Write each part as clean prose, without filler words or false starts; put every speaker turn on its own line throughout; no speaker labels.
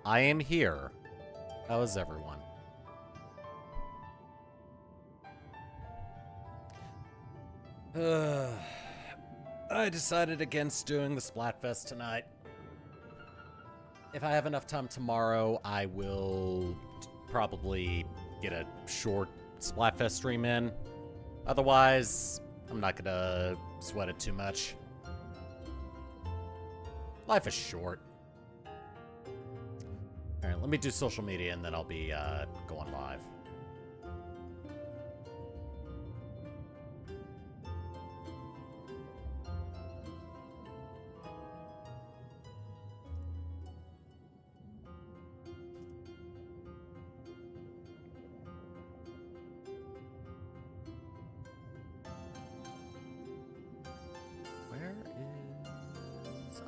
I am here. How is everyone? I decided against doing the Splatfest tonight. If I have enough time tomorrow, I will probably get a short Splatfest stream in. Otherwise, I'm not gonna sweat it too much. Life is short. Alright, let me do social media and then I'll be going live.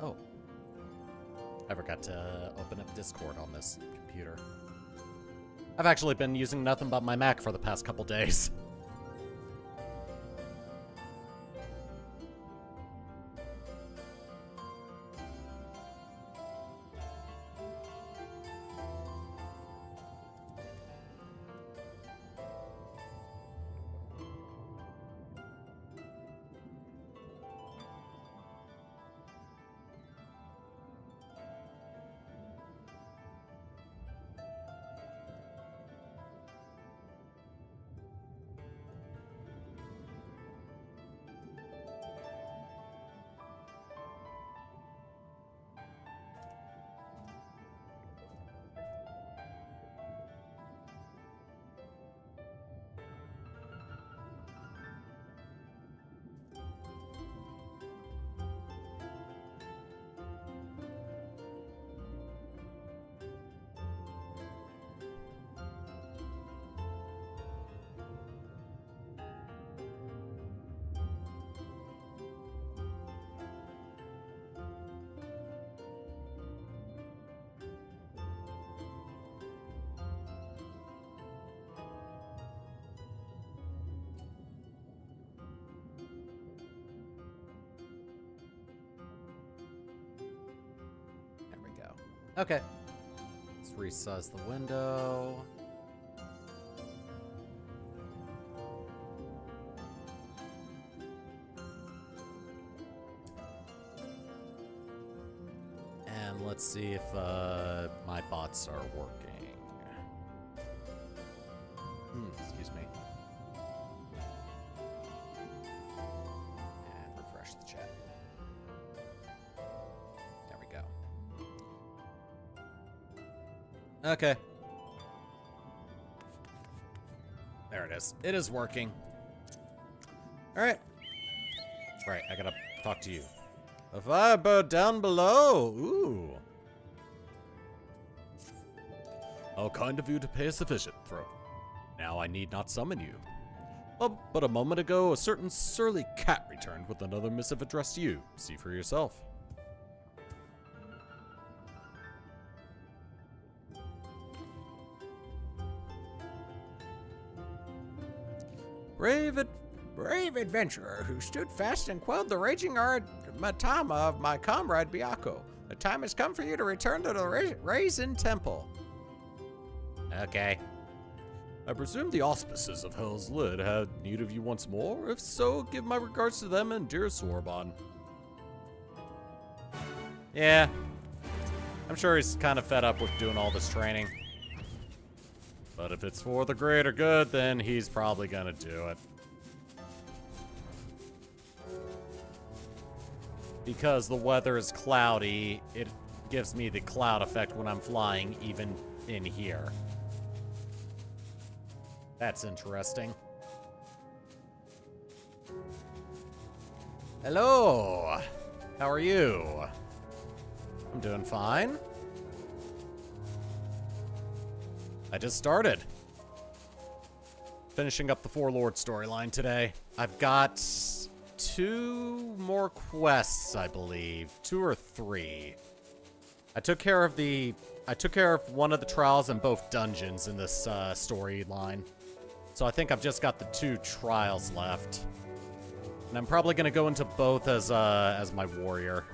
Oh. I forgot to open up Discord on this computer. I've actually been using nothing but my Mac for the past couple days. Okay. Let's resize the window. And let's see if my bots are working. Excuse me. And refresh the chat. There we go. Okay. There it is. It is working. Alright. Right, I gotta talk to you. A firebird down below! Ooh. How kind of you to pay a sufficient throw. Now I need not summon you. But a moment ago, a certain surly cat returned with another missive addressed to you. See for yourself.
Brave adventurer who stood fast and quelled the raging matama of my comrade Byakko. The time has come for you to return to the Raisin Temple.
Okay.
I presume the auspices of Hell's Lid had need of you once more? If so, give my regards to them and dear Sorbonne.
Yeah. I'm sure he's kind of fed up with doing all this training. But if it's for the greater good, then he's probably gonna do it. Because the weather is cloudy, it gives me the cloud effect when I'm flying, even in here. That's interesting. Hello! How are you? I'm doing fine. I just started. Finishing up the Four Lord storyline today. I've got 2 more quests, I believe. 2 or 3. I took care of one of the trials and both dungeons in this storyline. So I think I've just got the 2 trials left. And I'm probably gonna go into both as my warrior.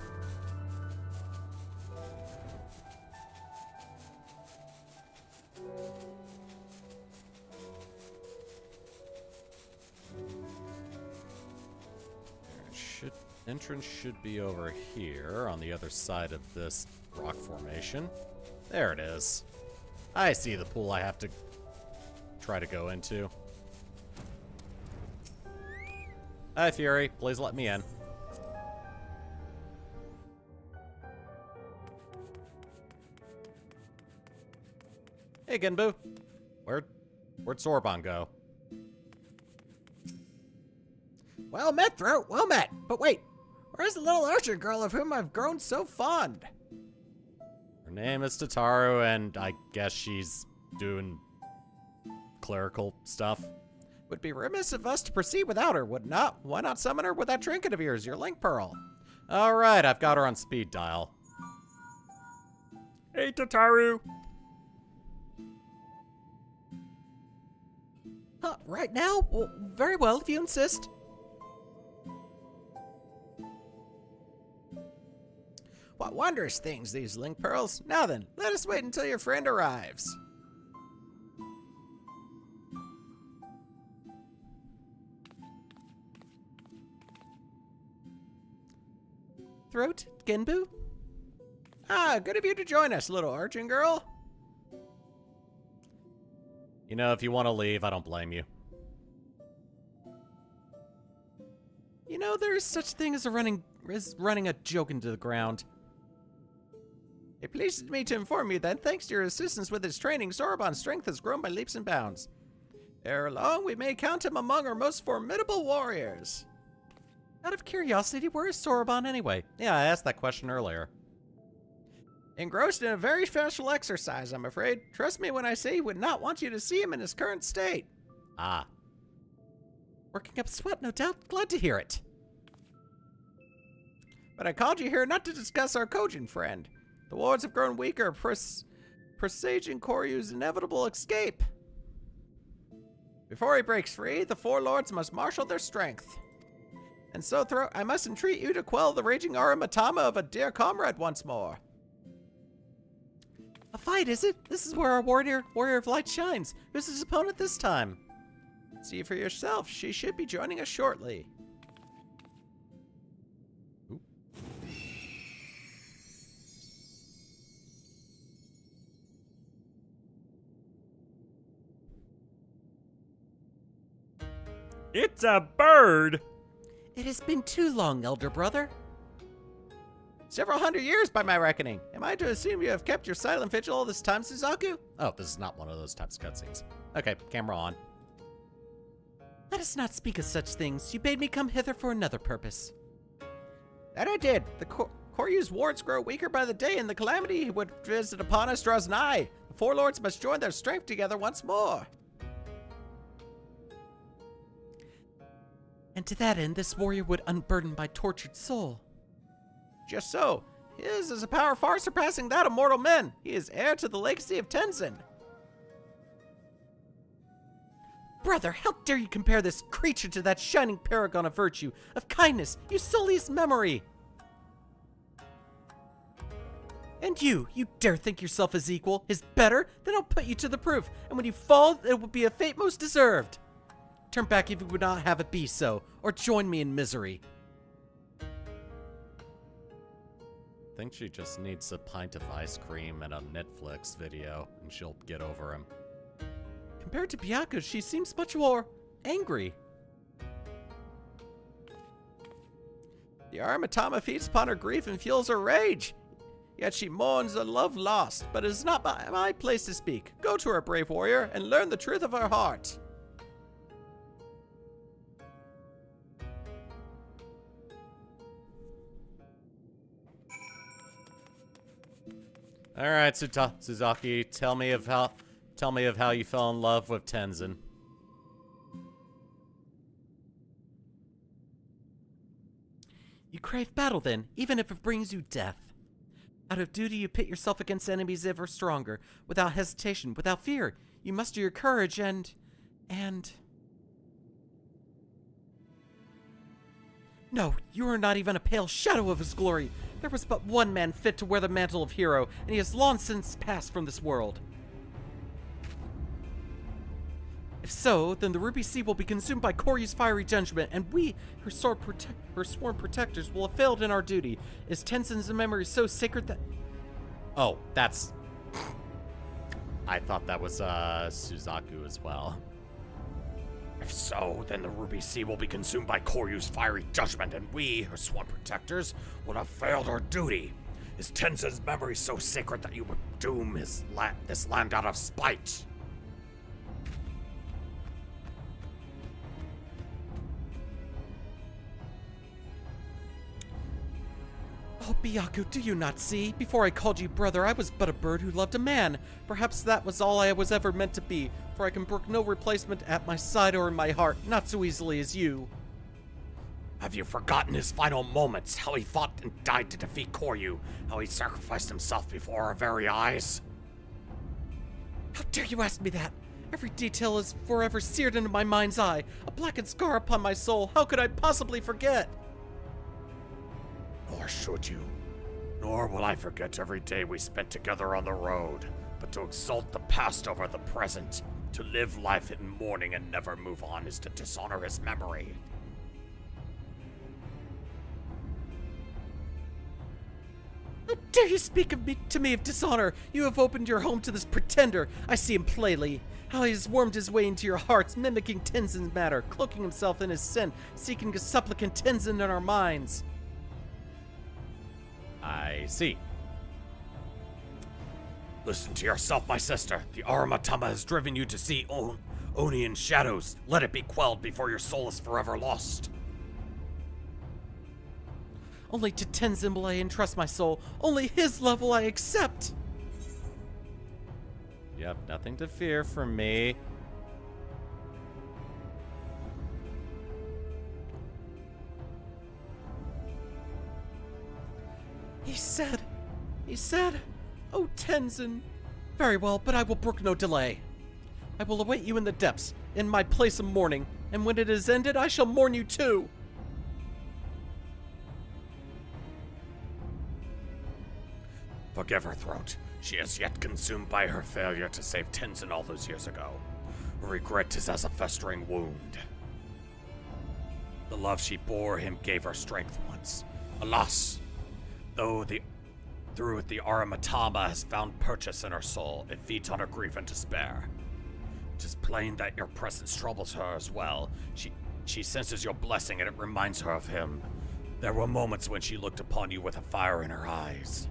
Entrance should be over here on the other side of this rock formation. There it is. I see the pool I have to try to go into. Hi, Fury. Please let me in. Hey, Genbu. Where'd Sorbonne go?
Well met, Throat, well met. But wait, where's the little archer girl of whom I've grown so fond?
Her name is Tataru, and I guess she's doing clerical stuff.
Would be remiss of us to proceed without her, would not? Why not summon her with that trinket of yours, your link pearl?
Alright, I've got her on speed dial.
Hey, Tataru.
Huh, right now? Well, very well, if you insist. What wondrous things, these link pearls. Now then, let us wait until your friend arrives. Throat, Genbu? Ah, good of you to join us, little arching girl.
You know, if you want to leave, I don't blame you.
You know, there is such thing as running a joke into the ground. It pleases me to inform you that thanks to your assistance with his training, Sorbonne's strength has grown by leaps and bounds. Ere long, we may count him among our most formidable warriors.
Out of curiosity, where is Sorbonne anyway? Yeah, I asked that question earlier.
Engrossed in a very special exercise, I'm afraid. Trust me when I say he would not want you to see him in his current state.
Ah.
Working up sweat, no doubt. Glad to hear it. But I called you here not to discuss our Kojin friend. The wards have grown weaker, presaging Koryu's inevitable escape. Before he breaks free, the four lords must marshal their strength. And so, I must entreat you to quell the raging Aramatama of a dear comrade once more.
A fight, is it? This is where our warrior of light shines. Who's his opponent this time?
See for yourself. She should be joining us shortly.
Ooh.
It's a bird.
It has been too long, elder brother. Several hundred years by my reckoning. Am I to assume you have kept your silent vigil all this time, Suzaku?
Oh, this is not one of those types of cutscenes. Okay, camera on.
Let us not speak of such things. You bade me come hither for another purpose. That I did. The Koryu's wards grow weaker by the day, and the calamity he would visit upon us draws nigh. The four lords must join their strength together once more.
And to that end, this warrior would unburden my tortured soul.
Just so. His is a power far surpassing that of mortal men. He is heir to the legacy of Tenzin.
Brother, how dare you compare this creature to that shining paragon of virtue, of kindness, you sully his memory? And you dare think yourself his equal, his better? Then I'll put you to the proof, and when you fall, it will be a fate most deserved. Turn back if you would not have it be so, or join me in misery.
I think she just needs a pint of ice cream and a Netflix video, and she'll get over him.
Compared to Byakuya, she seems much more angry.
The Aramatama feeds upon her grief and fuels her rage. Yet she mourns a love lost, but it is not my place to speak. Go to her, brave warrior, and learn the truth of her heart.
All right, Suzaki, tell me of how you fell in love with Tenzin.
You crave battle then, even if it brings you death. Out of duty, you pit yourself against enemies ever stronger, without hesitation, without fear. You muster your courage and... No, you are not even a pale shadow of his glory. There was but one man fit to wear the mantle of hero, and he has long since passed from this world. If so, then the Ruby Sea will be consumed by Koryu's fiery judgment, and we, her sworn protectors, will have failed in our duty. Is Tenzin's memory so sacred that...
Oh, that's... I thought that was, Suzaku as well.
If so, then the Ruby Sea will be consumed by Koryu's fiery judgment, and we, her sworn protectors, will have failed our duty. Is Tenzin's memory so sacred that you would doom this land out of spite?
Oh, Byaku, do you not see? Before I called you brother, I was but a bird who loved a man. Perhaps that was all I was ever meant to be, for I can brook no replacement at my side or in my heart, not so easily as you.
Have you forgotten his final moments? How he fought and died to defeat Koryu? How he sacrificed himself before our very eyes?
How dare you ask me that? Every detail is forever seared into my mind's eye, a blackened scar upon my soul. How could I possibly forget?
Nor should you. Nor will I forget every day we spent together on the road. But to exalt the past over the present, to live life in mourning and never move on, is to dishonor his memory.
How dare you speak to me of dishonor? You have opened your home to this pretender. I see him plainly. How he has wormed his way into your hearts, mimicking Tenzin's matter, cloaking himself in his sin, seeking a supplicant Tenzin in our minds.
I see.
Listen to yourself, my sister. The Aramatama has driven you to see Oni in shadows. Let it be quelled before your soul is forever lost.
Only to Tenzin will I entrust my soul. Only his love will I accept.
You have nothing to fear from me.
He said, oh Tenzin. Very well, but I will brook no delay. I will await you in the depths, in my place of mourning, and when it is ended, I shall mourn you too.
Forgive her, Throat. She is yet consumed by her failure to save Tenzin all those years ago. Her regret is as a festering wound. The love she bore him gave her strength once. Alas, through it the Aramatama has found purchase in her soul, it feeds on her grief and despair. It is plain that your presence troubles her as well. She senses your blessing and it reminds her of him. There were moments when she looked upon you with a fire in her eyes.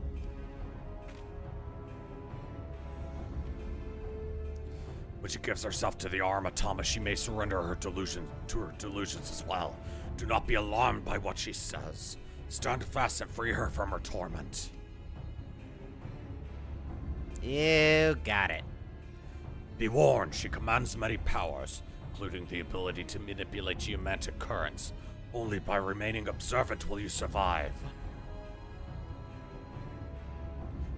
When she gives herself to the Aramatama, she may surrender her delusions as well. Do not be alarmed by what she says. Stand fast and free her from her torment.
You got it.
Be warned, she commands many powers, including the ability to manipulate geomantic currents. Only by remaining observant will you survive.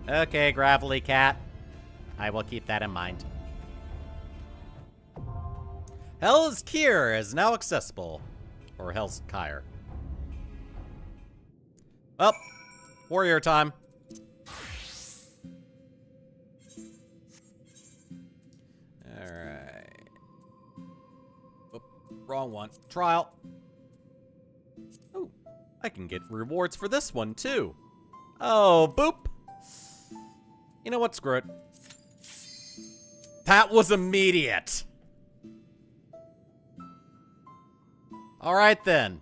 Okay, Gravelly Cat. I will keep that in mind.
Hell's Kyr is now accessible. Or Hell's Kyr. Well, warrior time. Alright. Oop, wrong one. Trial. Oh, I can get rewards for this one too. Oh, boop. You know what? Screw it. That was immediate. Alright then.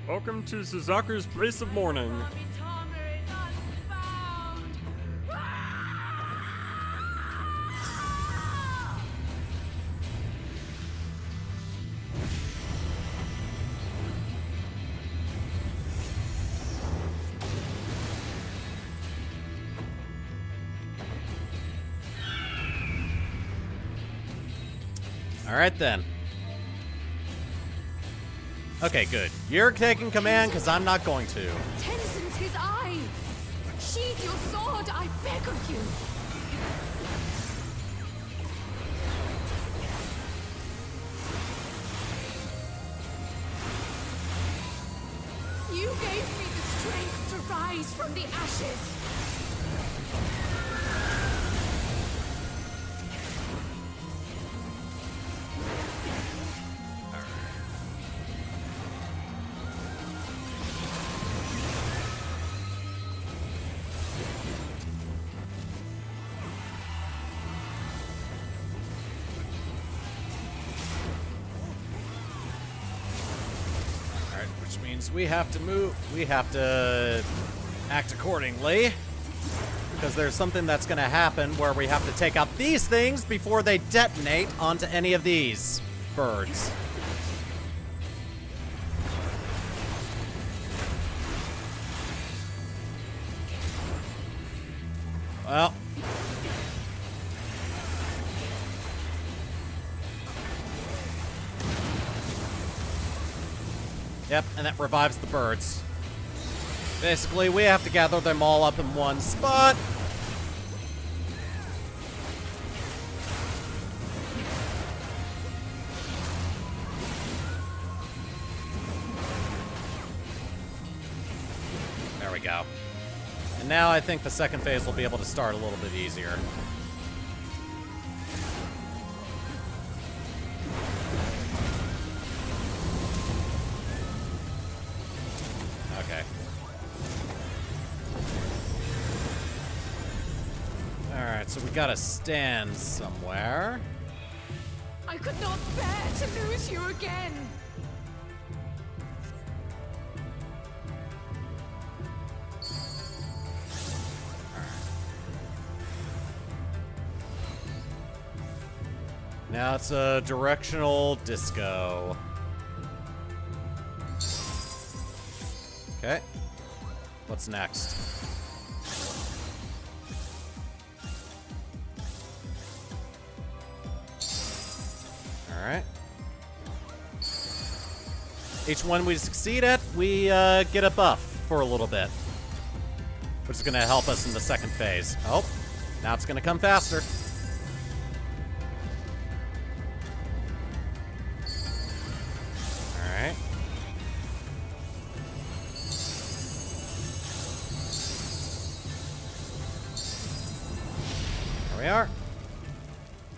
Welcome to Suzaku's Place of Mourning.
Alright then. Okay, good. You're taking command because I'm not going to.
Tenson's his eye! Sheathe your sword, I beg of you! You gave me the strength to rise from the ashes!
Which means we have to move. We have to act accordingly. Because there's something that's going to happen where we have to take out these things before they detonate onto any of these birds. Well. Yep, and that revives the birds. Basically, we have to gather them all up in one spot. There we go. And now I think the second phase will be able to start a little bit easier. Okay. Alright, so we gotta stand somewhere.
I could not bear to lose you again!
Now it's a directional disco. Okay. What's next? Alright. Each one we succeed at, we get a buff for a little bit. Which is going to help us in the second phase. Oh, now it's going to come faster. Alright. There we are.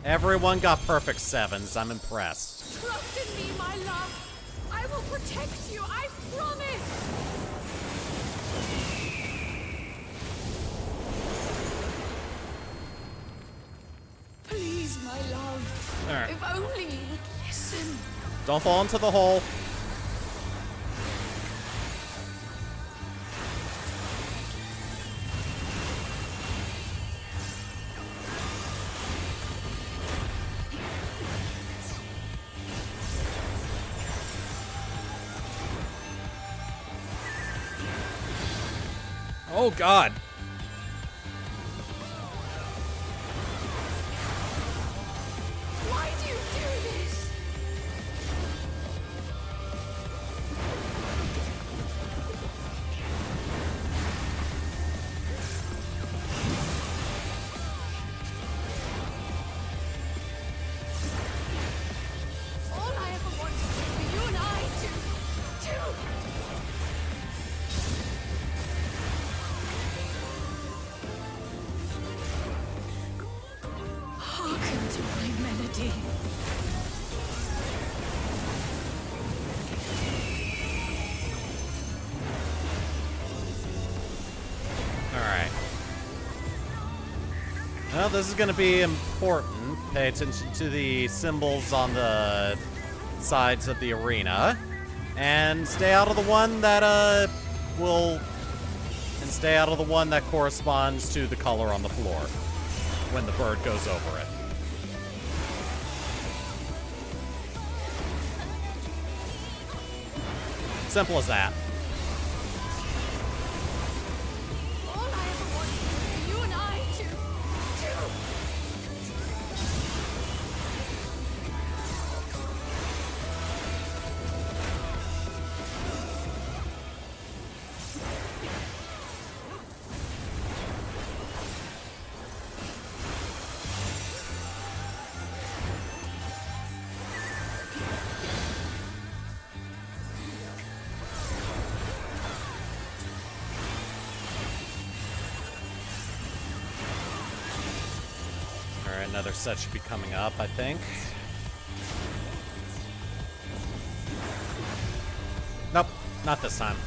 Everyone got perfect 7s. I'm impressed.
Trust in me, my love! I will protect you, I promise! Please, my love.
All right.
If only you would listen.
Don't fall into the hole. Oh, God.
Why do you do this? All I ever wanted was for you and I to... Hearken to my melody.
Alright. Well, this is going to be important. Pay attention to the symbols on the sides of the arena. And stay out of the one that, And stay out of the one that corresponds to the color on the floor when the bird goes over it. Simple as that.
All I ever wanted was for you and I to...
another set should be coming up, I think. Nope, not this time.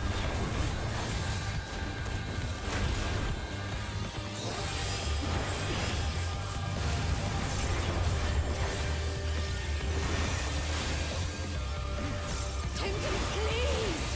Tenzin, please!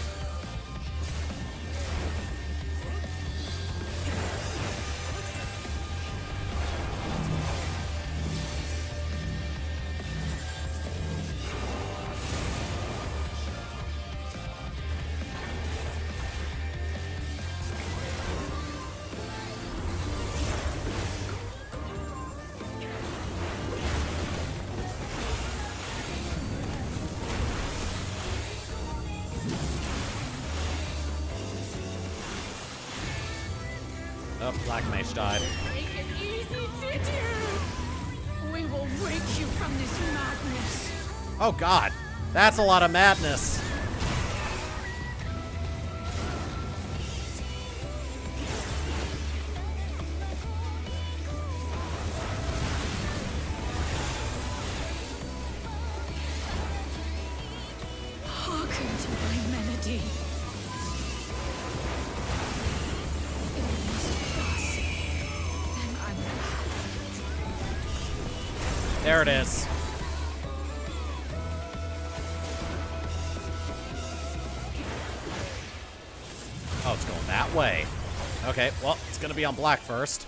Oh, Black Mage died.
Take it easy, did you? We will wake you from this madness.
Oh god, that's a lot of madness.
Hearken to my melody. It was thus. Then I'm
There it is. Oh, it's going that way. Okay, well, it's gonna be on black first.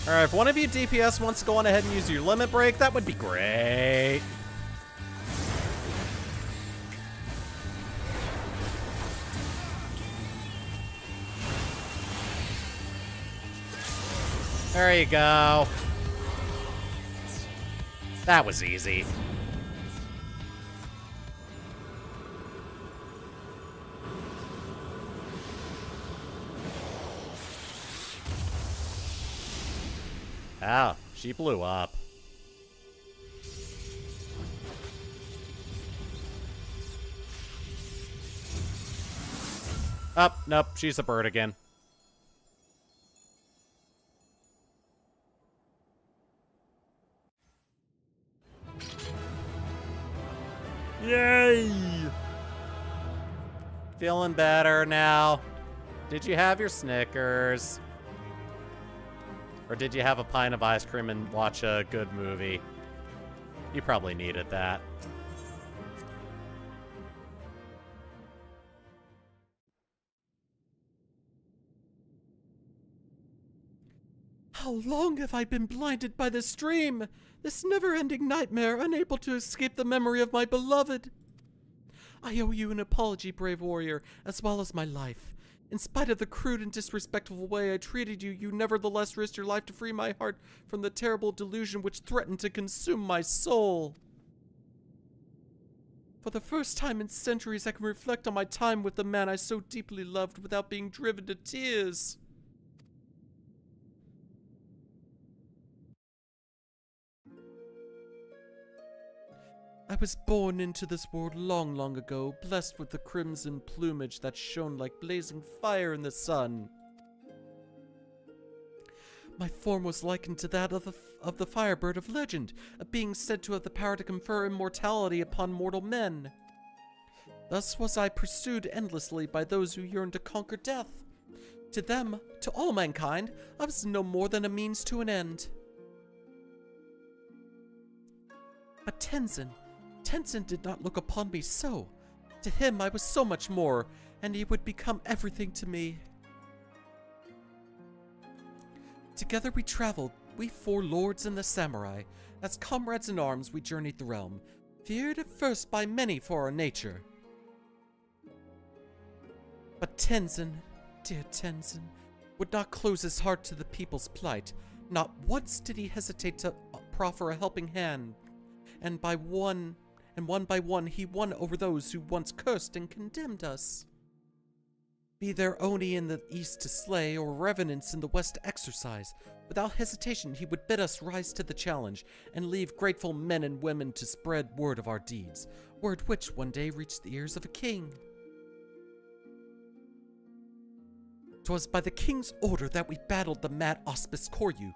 Alright, if one of you DPS wants to go on ahead and use your limit break, that would be great. There you go. That was easy. Oh, she blew up. Oh, nope, she's a bird again. Yay! Feeling better now. Did you have your Snickers? Or did you have a pint of ice cream and watch a good movie? You probably needed that.
How long have I been blinded by this dream? This never-ending nightmare, unable to escape the memory of my beloved. I owe you an apology, brave warrior, as well as my life. In spite of the crude and disrespectful way I treated you, you nevertheless risked your life to free my heart from the terrible delusion which threatened to consume my soul. For the first time in centuries, I can reflect on my time with the man I so deeply loved without being driven to tears. I was born into this world long, long ago, blessed with the crimson plumage that shone like blazing fire in the sun. My form was likened to that of the firebird of legend, a being said to have the power to confer immortality upon mortal men. Thus was I pursued endlessly by those who yearned to conquer death. To them, to all mankind, I was no more than a means to an end. But Tenzin did not look upon me so. To him I was so much more, and he would become everything to me. Together we traveled, we four lords and the samurai. As comrades in arms we journeyed the realm, feared at first by many for our nature. But Tenzin, dear Tenzin, would not close his heart to the people's plight. Not once did he hesitate to proffer a helping hand, and one by one he won over those who once cursed and condemned us. Be there Oni in the east to slay, or revenants in the west to exercise, without hesitation he would bid us rise to the challenge, and leave grateful men and women to spread word of our deeds, word which one day reached the ears of a king. 'Twas by the king's order that we battled the mad Auspice Koryu.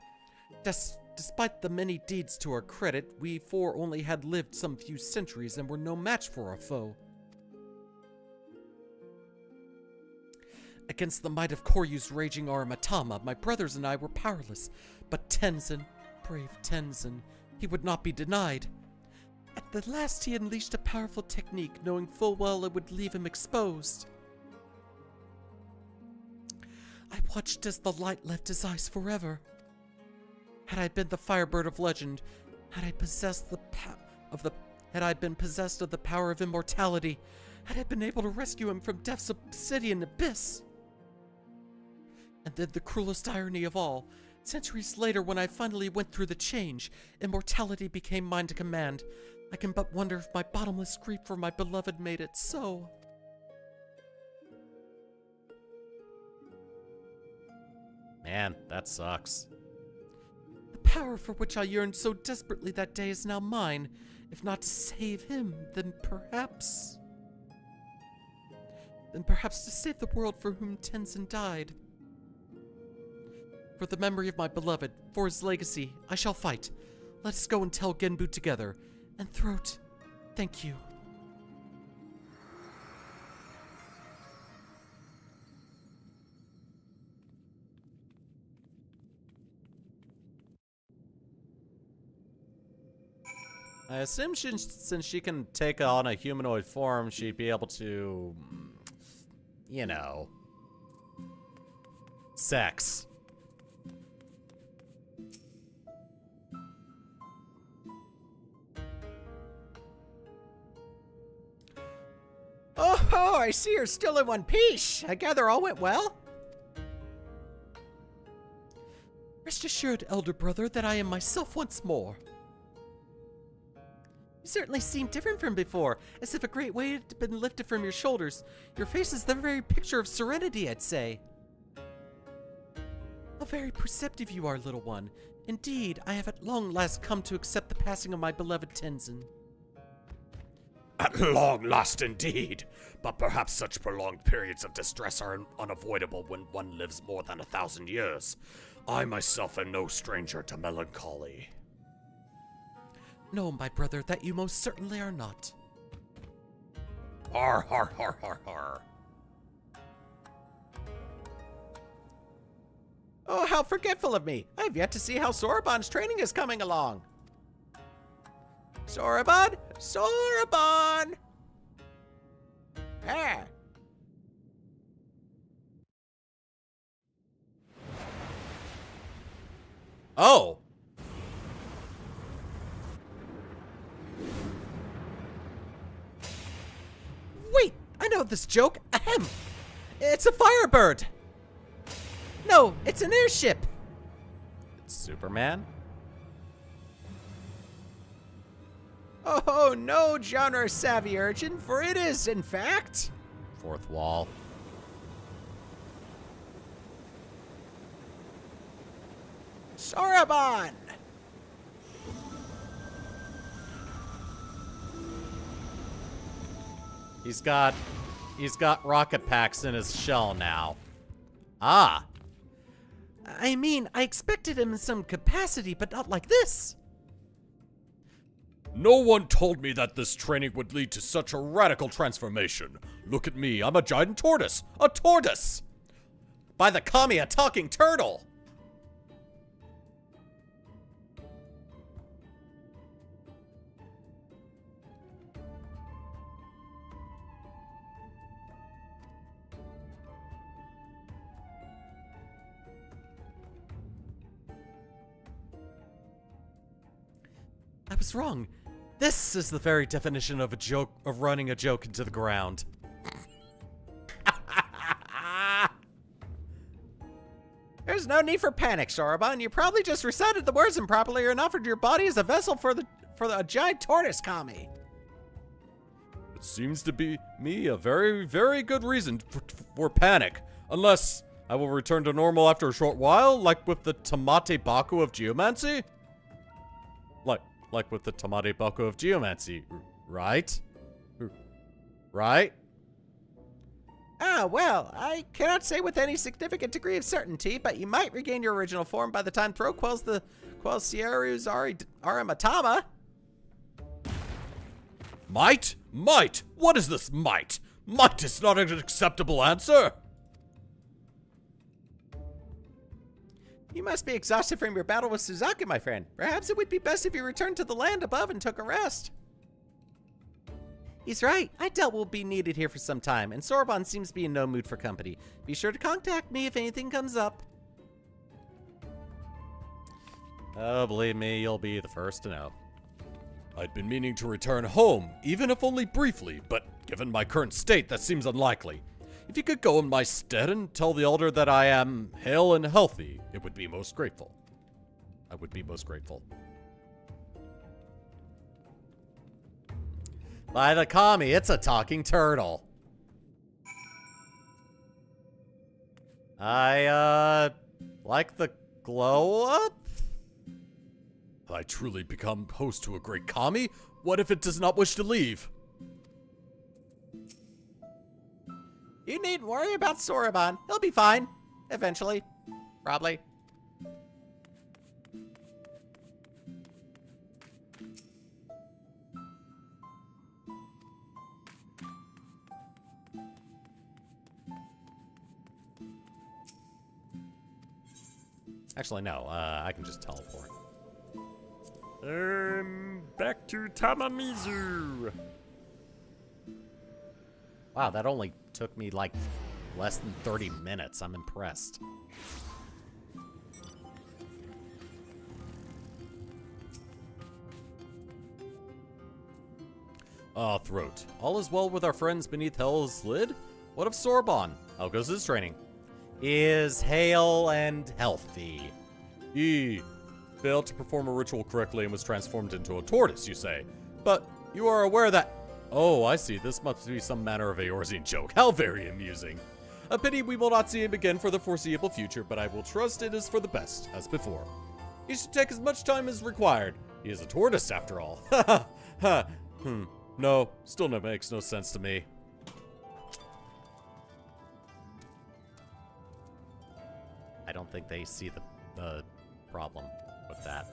Despite the many deeds to our credit, we four only had lived some few centuries and were no match for our foe. Against the might of Koryu's raging Aramatama, my brothers and I were powerless. But Tenzin, brave Tenzin, he would not be denied. At the last he unleashed a powerful technique, knowing full well it would leave him exposed. I watched as the light left his eyes forever. Had I been the Firebird of legend, had I been possessed of the power of immortality, had I been able to rescue him from death's obsidian abyss. And then the cruelest irony of all, centuries later when I finally went through the change, immortality became mine to command. I can but wonder if my bottomless grief for my beloved made it so.
Man, that sucks.
The power for which I yearned so desperately that day is now mine. If not to save him, then perhaps to save the world for whom Tenzin died. For the memory of my beloved, for his legacy, I shall fight. Let us go and tell Genbu together. And Throat, thank you.
I assume since she can take on a humanoid form, she'd be able to, you know, sex.
Oh, I see you're still in one piece. I gather all went well?
Rest assured, elder brother, that I am myself once more. You certainly seem different from before, as if a great weight had been lifted from your shoulders. Your face is the very picture of serenity, I'd say. How very perceptive you are, little one. Indeed, I have at long last come to accept the passing of my beloved Tenzin.
At long last indeed, but perhaps such prolonged periods of distress are unavoidable when one lives more than 1,000 years. I myself am no stranger to melancholy.
No, my brother, that you most certainly are not.
Har har har har har.
Oh, how forgetful of me. I've yet to see how Soroban's training is coming along. Soroban! Soroban! Ah.
Oh!
Wait! I know this joke. Ahem! It's a Firebird! No, it's an airship!
It's Superman?
Oh, no, genre savvy urchin, for it is, in fact.
Fourth wall.
Soroban!
He's got rocket packs in his shell now. Ah.
I mean, I expected him in some capacity, but not like this.
No one told me that this training would lead to such a radical transformation. Look at me, I'm a giant tortoise. A tortoise!
By the kami, a talking turtle!
I was wrong. This is the very definition of a joke, of running a joke into the ground.
There's no need for panic, Soroban. You probably just recited the words improperly and offered your body as a vessel for a giant tortoise kami.
It seems to be me a very, very good reason for panic. Unless I will return to normal after a short while, like with the Tamate Baku of Geomancy? Like with the Tamate Baku of Geomancy, right? Right?
Ah, well, I cannot say with any significant degree of certainty, but you might regain your original form by the time Thro quells Sierru's Arimatama.
Might? Might? What is this might? Might is not an acceptable answer.
You must be exhausted from your battle with Suzaki, my friend. Perhaps it would be best if you returned to the land above and took a rest. He's right. I doubt we'll be needed here for some time, and Sorbonne seems to be in no mood for company. Be sure to contact me if anything comes up.
Oh, believe me, you'll be the first to know.
I'd been meaning to return home, even if only briefly, but given my current state, that seems unlikely. If you could go in my stead and tell the elder that I am hale and healthy, it would be most grateful. I would be most grateful.
By the kami, it's a talking turtle. I, like the glow up?
I truly become host to a great kami? What if it does not wish to leave?
You needn't worry about Sorbonne. He'll be fine. Eventually. Probably.
Actually, no, I can just teleport.
Back to Tamamizu.
Wow, that only took me like less than 30 minutes. I'm impressed.
Ah, Throat. All is well with our friends beneath Hell's lid? What of Sorbonne? How goes his training?
Is hale and healthy.
He failed to perform a ritual correctly and was transformed into a tortoise, you say. But you are aware that... Oh, I see. This must be some manner of Eorzean joke. How very amusing. A pity we will not see him again for the foreseeable future, but I will trust it is for the best, as before. He should take as much time as required. He is a tortoise, after all. Ha ha ha. No, still makes no sense to me.
I don't think they see the problem with that.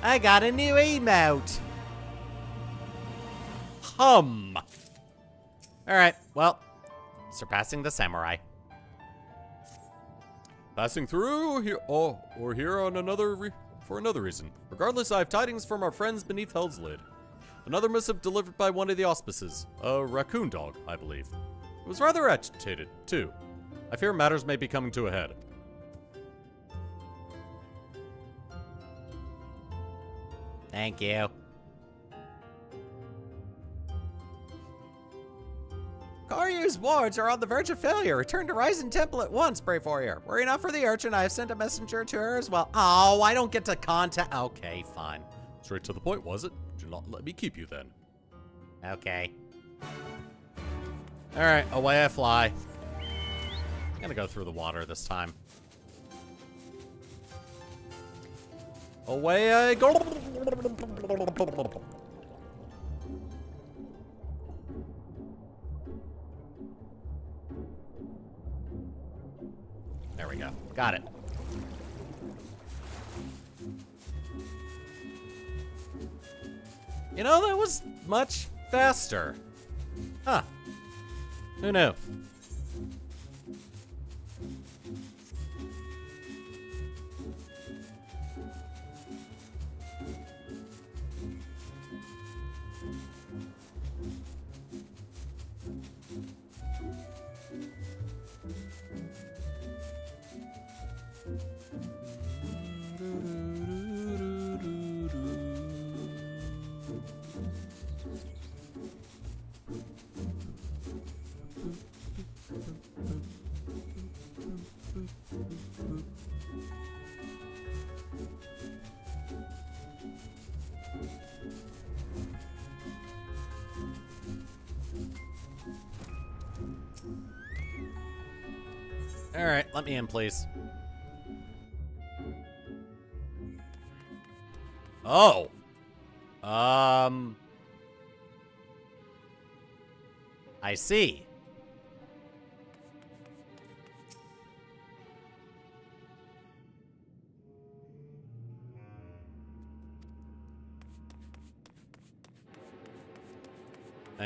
I got a new emote.
Hum.
All right, well, surpassing the samurai.
Passing through here, or here on for another reason. Regardless, I have tidings from our friends beneath Hell's lid. Another missive delivered by one of the auspices, a raccoon dog, I believe. It was rather agitated, too. I fear matters may be coming to a head.
Thank you.
Karyu's wards are on the verge of failure. Return to Ryzen Temple at once, Brave Warrior. Worry not for the urchin. I have sent a messenger to her as well.
Oh, I don't get to contact. Okay, fine.
Straight to the point, was it? Do not let me keep you then.
Okay. All right, away I fly. I'm gonna go through the water this time. Away I go. There we go. Got it. You know, that was much faster. Huh. Who knew? All right, let me in, please.
Oh.
I see.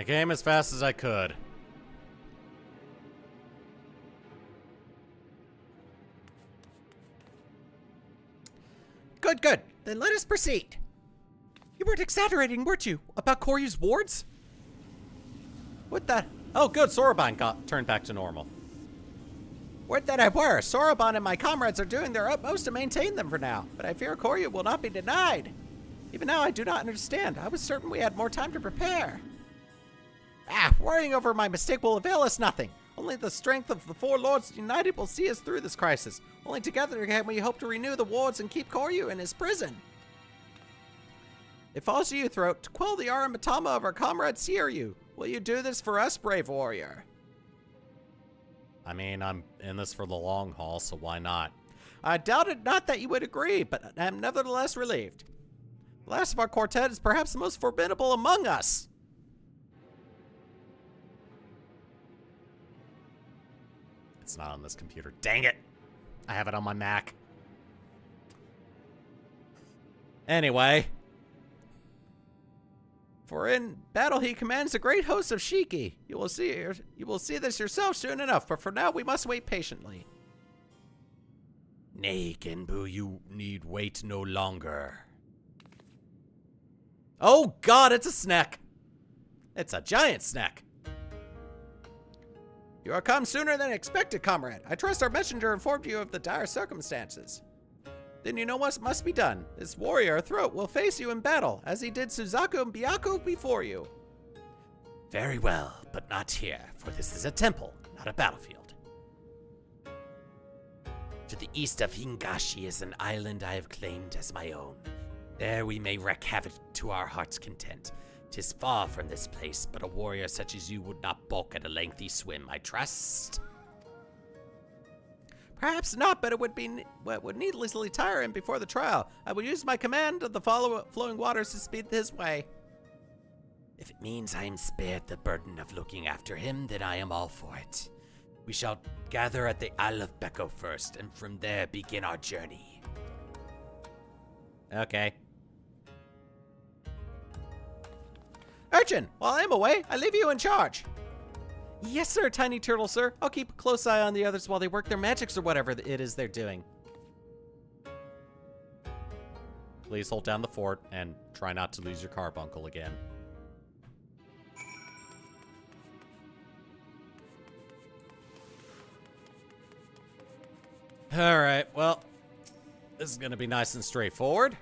I came as fast as I could.
Good, good. Then let us proceed. You weren't exaggerating, weren't you? About Koryu's wards?
What the? Oh, good. Soroban got turned back to normal.
Would that I were. Soroban and my comrades are doing their utmost to maintain them for now, but I fear Koryu will not be denied. Even now, I do not understand. I was certain we had more time to prepare. Worrying over my mistake will avail us nothing. Only the strength of the four lords united will see us through this crisis. Only together can we hope to renew the wards and keep Koryu in his prison. It falls to you, Throat, to quell the Aramatama of our comrade Seiryu. Will you do this for us, brave warrior?
I mean, I'm in this for the long haul, so why not?
I doubted not that you would agree, but I am nevertheless relieved. The last of our quartet is perhaps the most formidable among us.
It's not on this computer. Dang it! I have it on my Mac. Anyway.
For in battle he commands a great host of Shiki. You will see this yourself soon enough, but for now we must wait patiently.
Nay, Genbu, you need wait no longer.
Oh god, it's a snack! It's a giant snack!
You are come sooner than expected, comrade. I trust our messenger informed you of the dire circumstances. Then you know what must be done. This warrior, Throat, will face you in battle, as he did Suzaku and Byaku before you.
Very well, but not here, for this is a temple, not a battlefield. To the east of Hingashi is an island I have claimed as my own. There we may wreak havoc to our heart's content. 'Tis far from this place, but a warrior such as you would not balk at a lengthy swim, I trust.
Perhaps not, but it would needlessly tire him before the trial. I will use my command of the flowing waters to speed his way.
If it means I am spared the burden of looking after him, then I am all for it. We shall gather at the Isle of Beko first, and from there begin our journey.
Okay.
Urchin, while I am away, I leave you in charge.
Yes, sir, Tiny Turtle, sir. I'll keep a close eye on the others while they work their magics or whatever it is they're doing.
Please hold down the fort and try not to lose your carbuncle again. Alright, well, this is going to be nice and straightforward.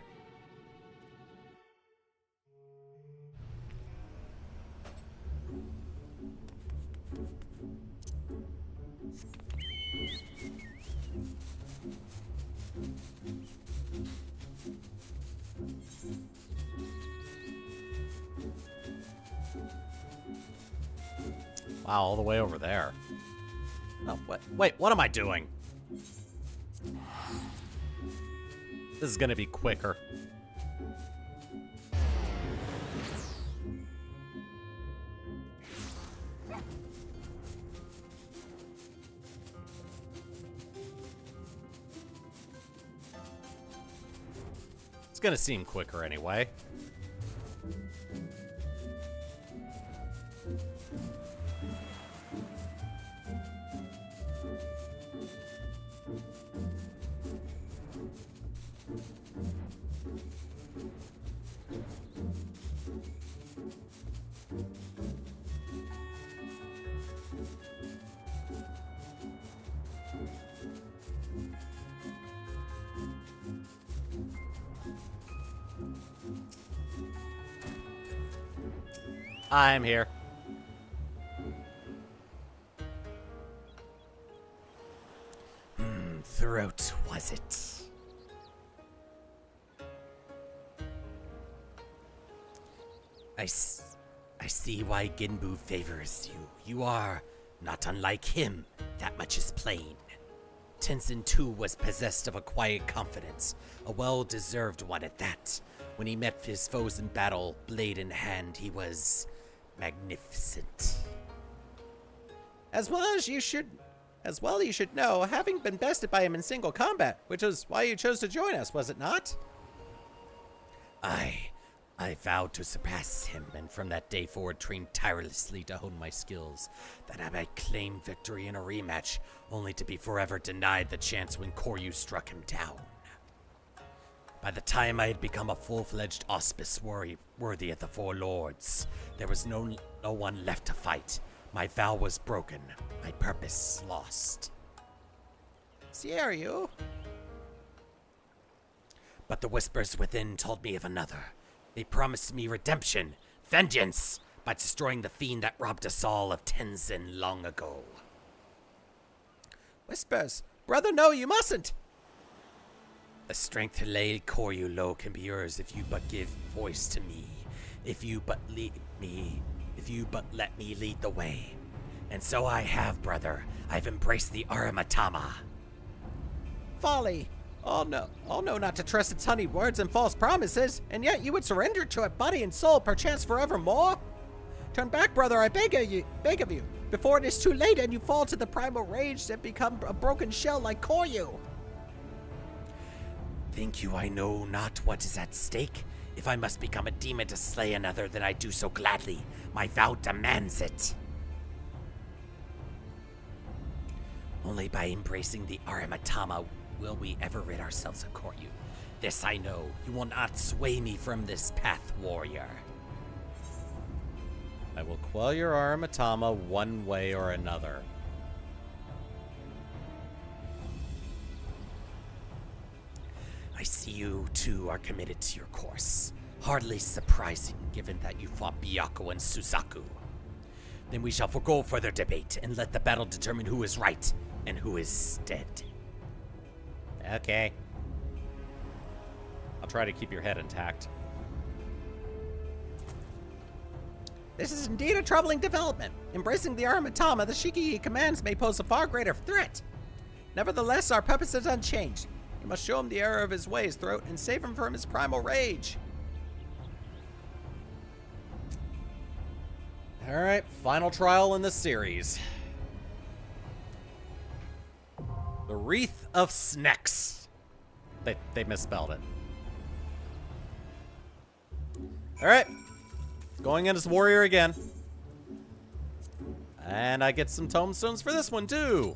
Wow, all the way over there. Oh, wait, what am I doing? This is gonna be quicker. It's gonna seem quicker anyway. I'm here.
Throat, was it? I see why Genbu favors you. You are not unlike him. That much is plain. Tenzin too was possessed of a quiet confidence, a well-deserved one at that. When he met his foes in battle, blade in hand, he was magnificent.
As well you should know, having been bested by him in single combat, which is why you chose to join us, was it not?
I
I vowed to surpass him, and from that day forward trained tirelessly to hone my skills, that I might claim victory in a rematch, only to be forever denied the chance when Koryu struck him down. By the time I had become a full-fledged auspice worthy of the Four Lords, there was no one left to fight. My vow was broken, my purpose lost.
Sieryu?
But the whispers within told me of another. They promised me redemption, vengeance, by destroying the fiend that robbed us all of Tenzin long ago.
Whispers. Brother, no, you mustn't.
The strength to lay Koryu low can be yours if you but give voice to me. If you but let me lead the way. And so I have, brother. I've embraced the Aramatama.
Folly. All know not to trust its honeyed words and false promises, and yet you would surrender to it body and soul, perchance forevermore. Turn back, brother, I beg of you, before it is too late and you fall to the primal rage and become a broken shell like Koryu.
Think you I know not what is at stake? If I must become a demon to slay another, then I do so gladly. My vow demands it. Only by embracing the Aramatama will we ever rid ourselves of Koryu. This I know. You will not sway me from this path, warrior.
I will quell your Aramatama one way or another.
I see you two are committed to your course. Hardly surprising, given that you fought Byakuya and Suzaku. Then we shall forgo further debate and let the battle determine who is right and who is dead.
Okay. I'll try to keep your head intact.
This is indeed a troubling development. Embracing the Aramatama, the Shiki commands may pose a far greater threat. Nevertheless, our purpose is unchanged. We must show him the error of his ways, throat, and save him from his primal rage.
Alright, final trial in the series. The Wreath of Snecks. They misspelled it. Alright. Going in as warrior again. And I get some tomestones for this one too.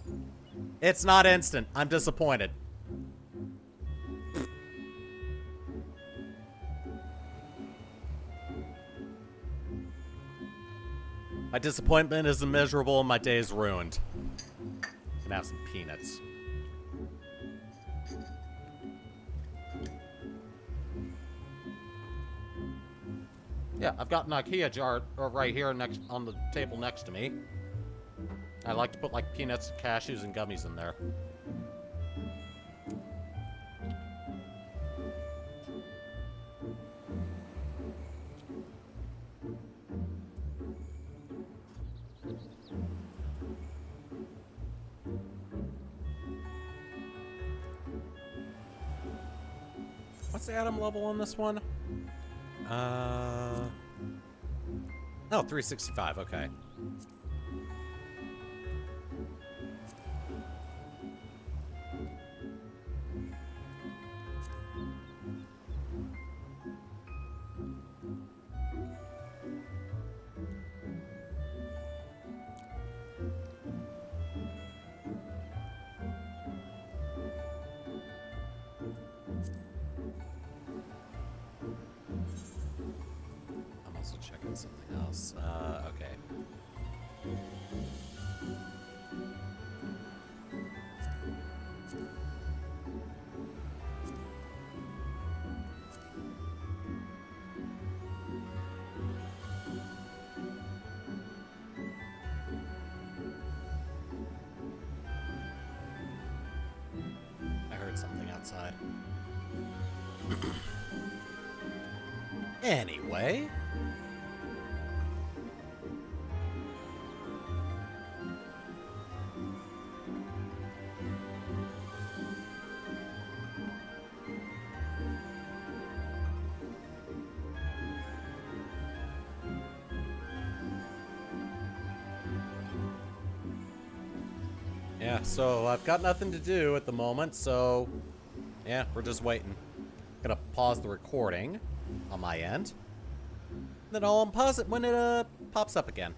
It's not instant. I'm disappointed. My disappointment is immeasurable and my day is ruined. Can have some peanuts. Yeah, I've got an IKEA jar right here next on the table next to me. I like to put like peanuts, cashews, and gummies in there. What's the atom level on this one? Oh, 365, okay. I'm also checking something else. Okay. I heard something outside. Anyway. Yeah, so I've got nothing to do at the moment, so yeah, we're just waiting. Gonna pause the recording on my end. Then I'll unpause it when it pops up again.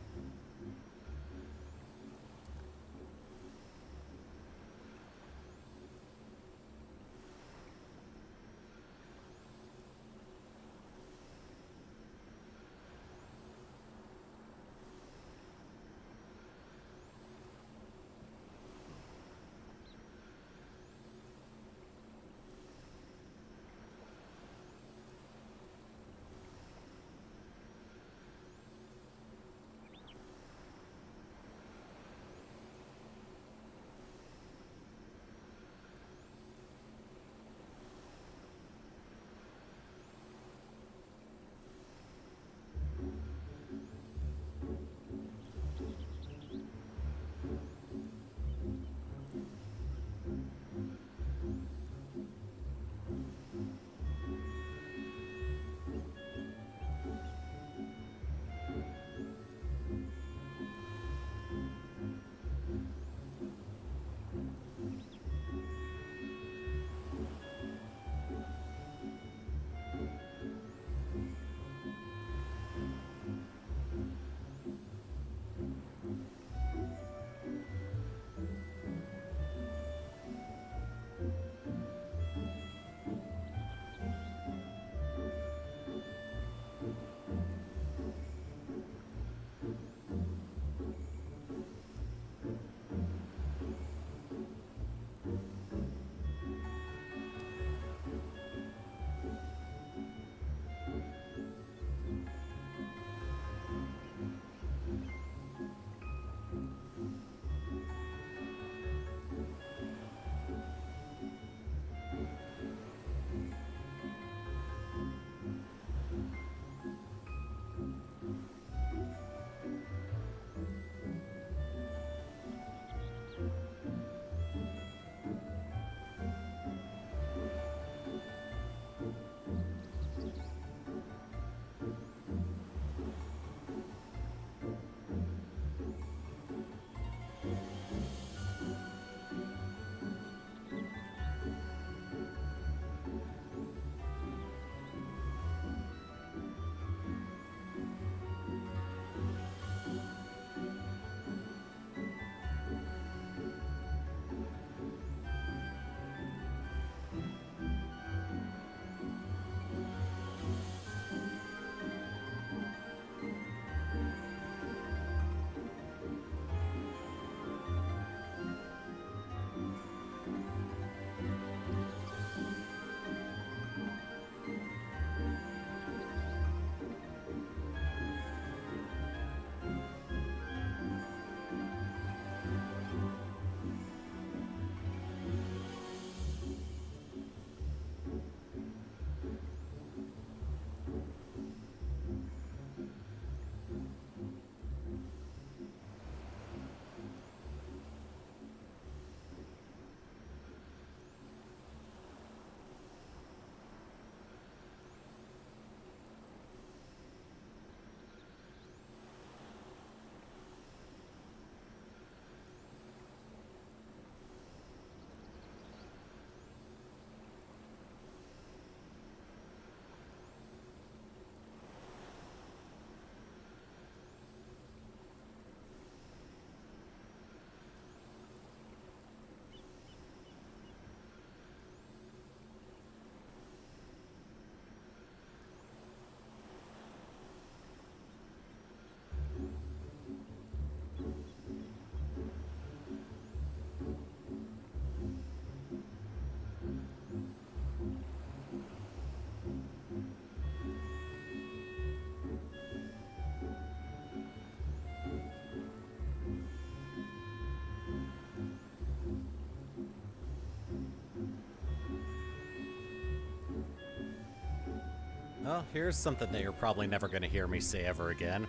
Well, here's something that you're probably never going to hear me say ever again.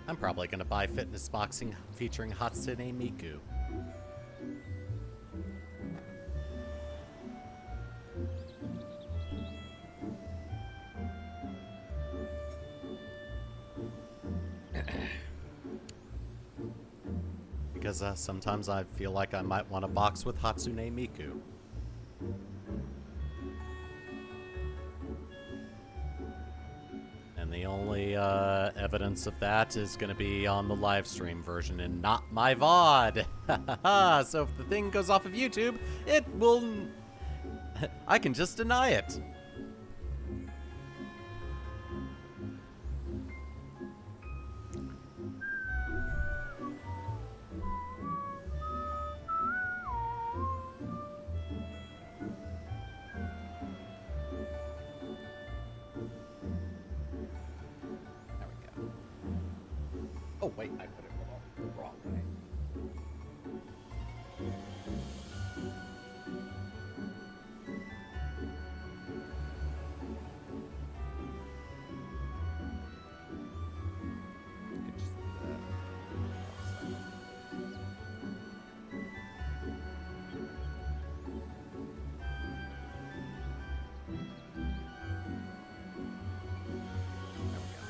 I'm probably going to buy fitness boxing featuring Hatsune Miku. Because sometimes I feel like I might want to box with Hatsune Miku. And the the only evidence of that is going to be on the live stream version and not my VOD. So if the thing goes off of YouTube, it will... I can just deny it.
Oh, wait, I put it wrong way. Could just do that. There we go.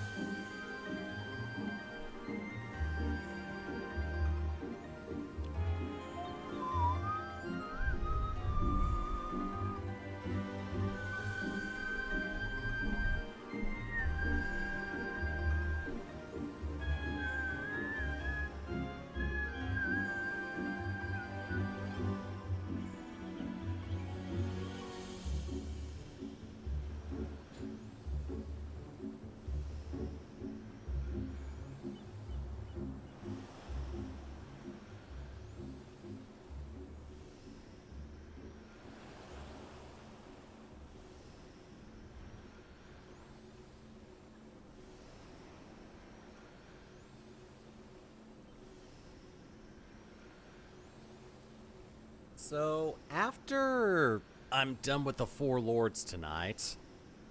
So, after I'm done with the Four Lords tonight,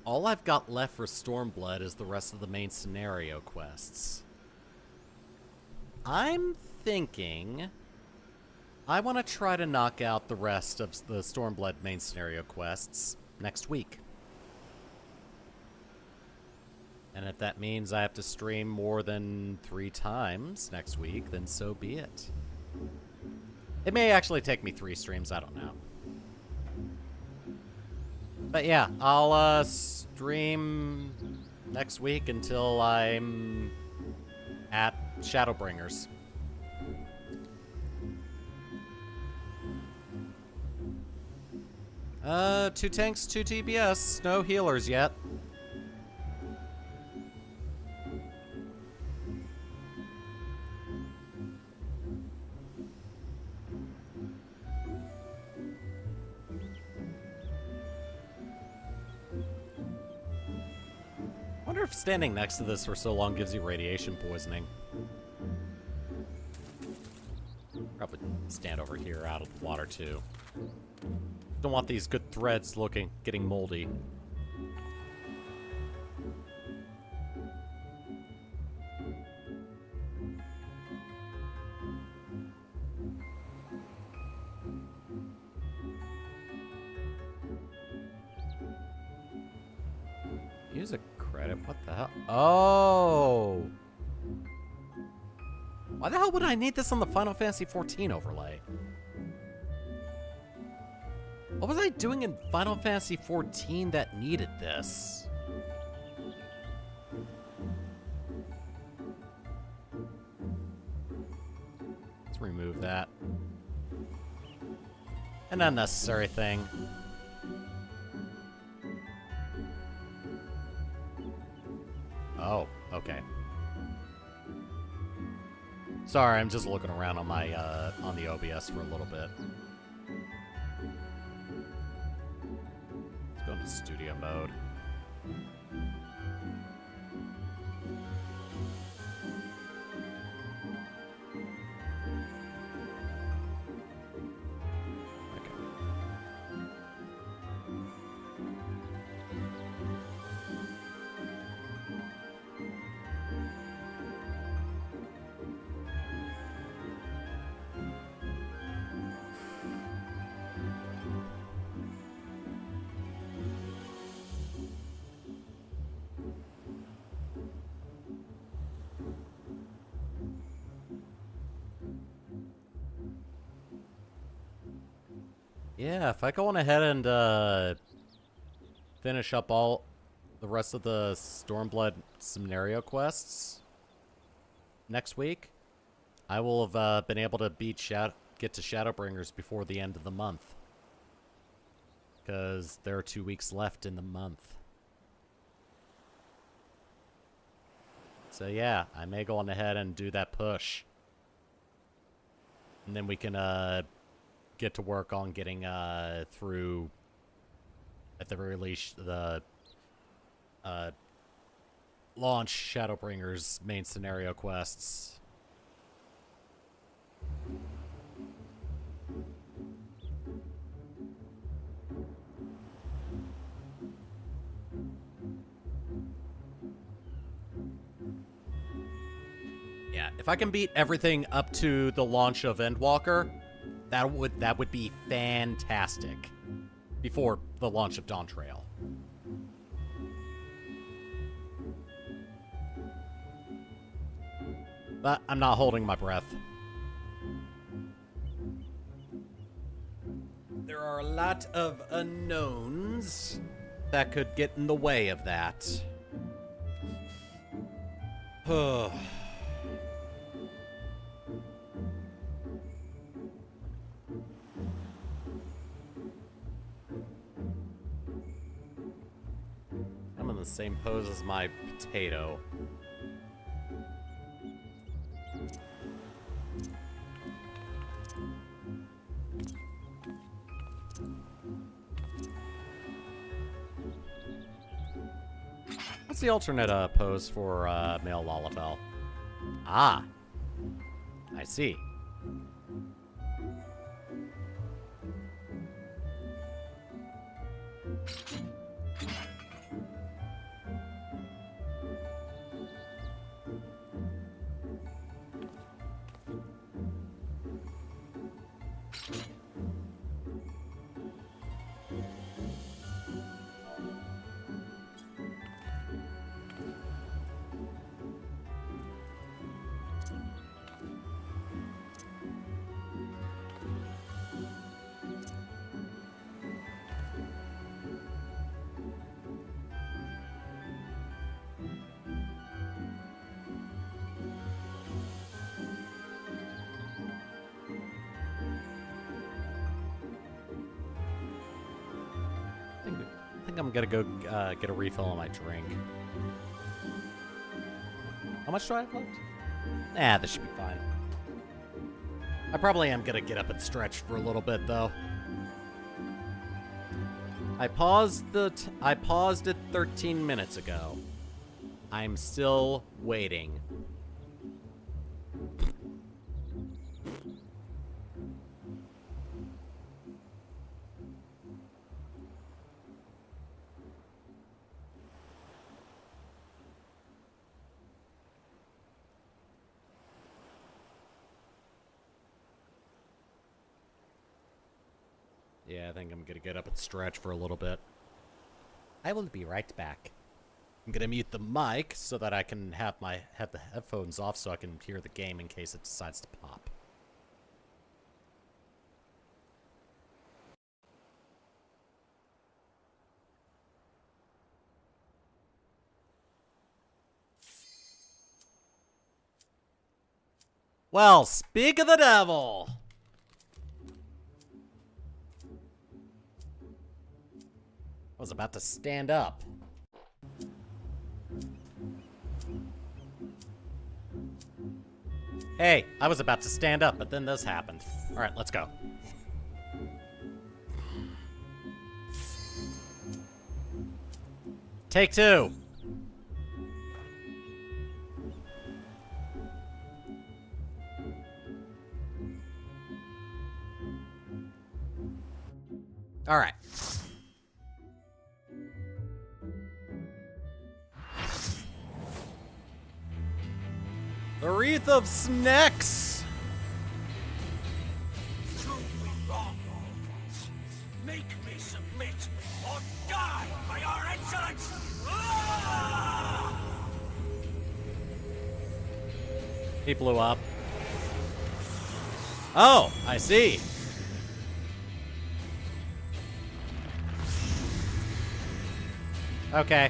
all I've got left for Stormblood is the rest of the main scenario quests. I'm thinking I want to try to knock out the rest of the Stormblood main scenario quests next week. And if that means I have to stream more than 3 times next week, then so be it. It may actually take me 3 streams, I don't know. But yeah, I'll stream next week until I'm at Shadowbringers. Two tanks, 2 TBS, no healers yet. I wonder if standing next to this for so long gives you radiation poisoning. Probably stand over here out of the water too. Don't want these good threads getting moldy. Use a credit, what the hell? Oh! Why the hell would I need this on the Final Fantasy XIV overlay? What was I doing in Final Fantasy XIV that needed this? Let's remove that. An unnecessary thing. Oh, okay. Sorry, I'm just looking around on my on the OBS for a little bit. Let's go into studio mode. Yeah, if I go on ahead and finish up all the rest of the Stormblood scenario quests next week, I will have been able to get to Shadowbringers before the end of the month. Because there are 2 weeks left in the month. So yeah, I may go on ahead and do that push. And then we can get to work on getting through, at the very least, the launch Shadowbringers main scenario quests. Yeah, if I can beat everything up to the launch of Endwalker, that would be fantastic. Before the launch of Dawn Trail. But I'm not holding my breath. There are a lot of unknowns that could get in the way of that. I'm in the same pose as my potato. What's the alternate pose for male Lalafell? Ah, I see. I think I'm gonna go get a refill on my drink. How much do I have left? Nah, this should be fine. I probably am gonna get up and stretch for a little bit, though. I paused it 13 minutes ago. I'm still waiting. Yeah, I think I'm gonna get up and stretch for a little bit. I will be right back. I'm gonna mute the mic so that I can have the headphones off so I can hear the game in case it decides to pop. Well, speak of the devil! I was about to stand up. Hey, I was about to stand up, but then this happened. Alright, let's go. Take two. Alright. The Wreath of Snacks!
Make me submit or die by our excellence!
He blew up. Oh, I see. Okay.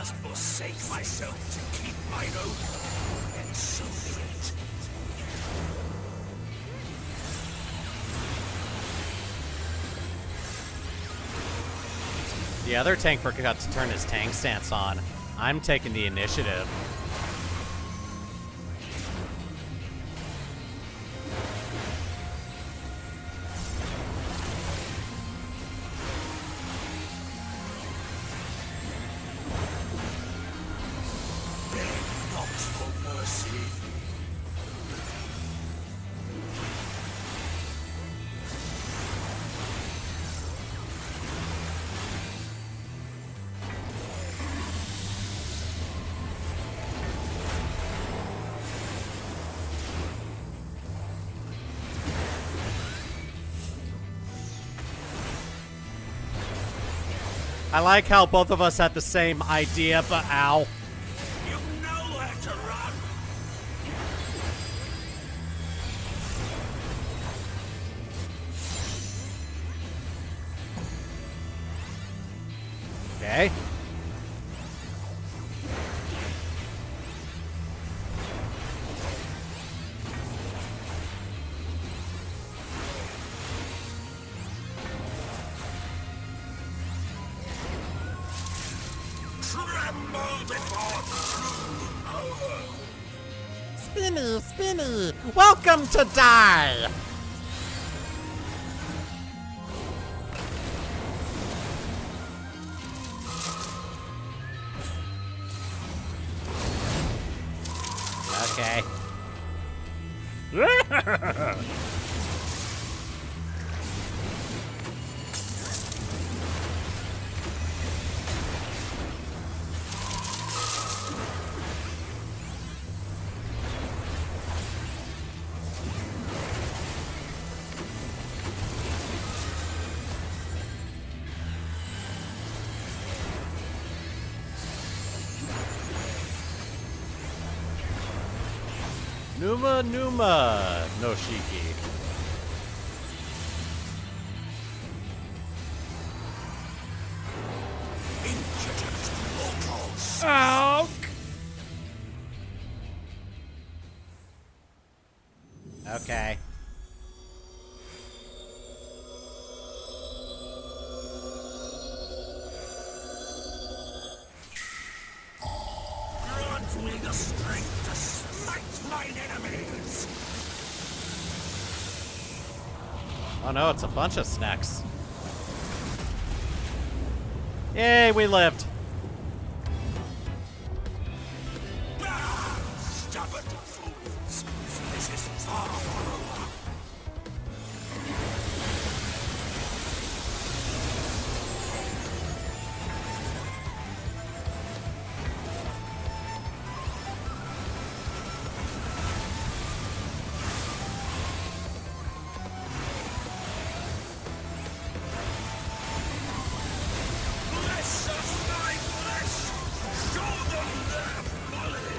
must forsake myself to keep mine oath, and so be it.
The other tank forgot to turn his tank stance on. I'm taking the initiative.
Beg not for mercy.
I like how both of us had the same idea, but ow.
You know where to run.
Okay.
Tremble before true power.
Spinny, Spinny, welcome to die! Okay. Numa Numa no Shiki.
Impudent mortals.
Ow! Okay.
Grant me the strength to smite mine enemies.
Oh no, it's a bunch of snacks. Yay, we lived.
Ah, stubborn fools. This is far from over. Bless us, my flesh! Show them their folly!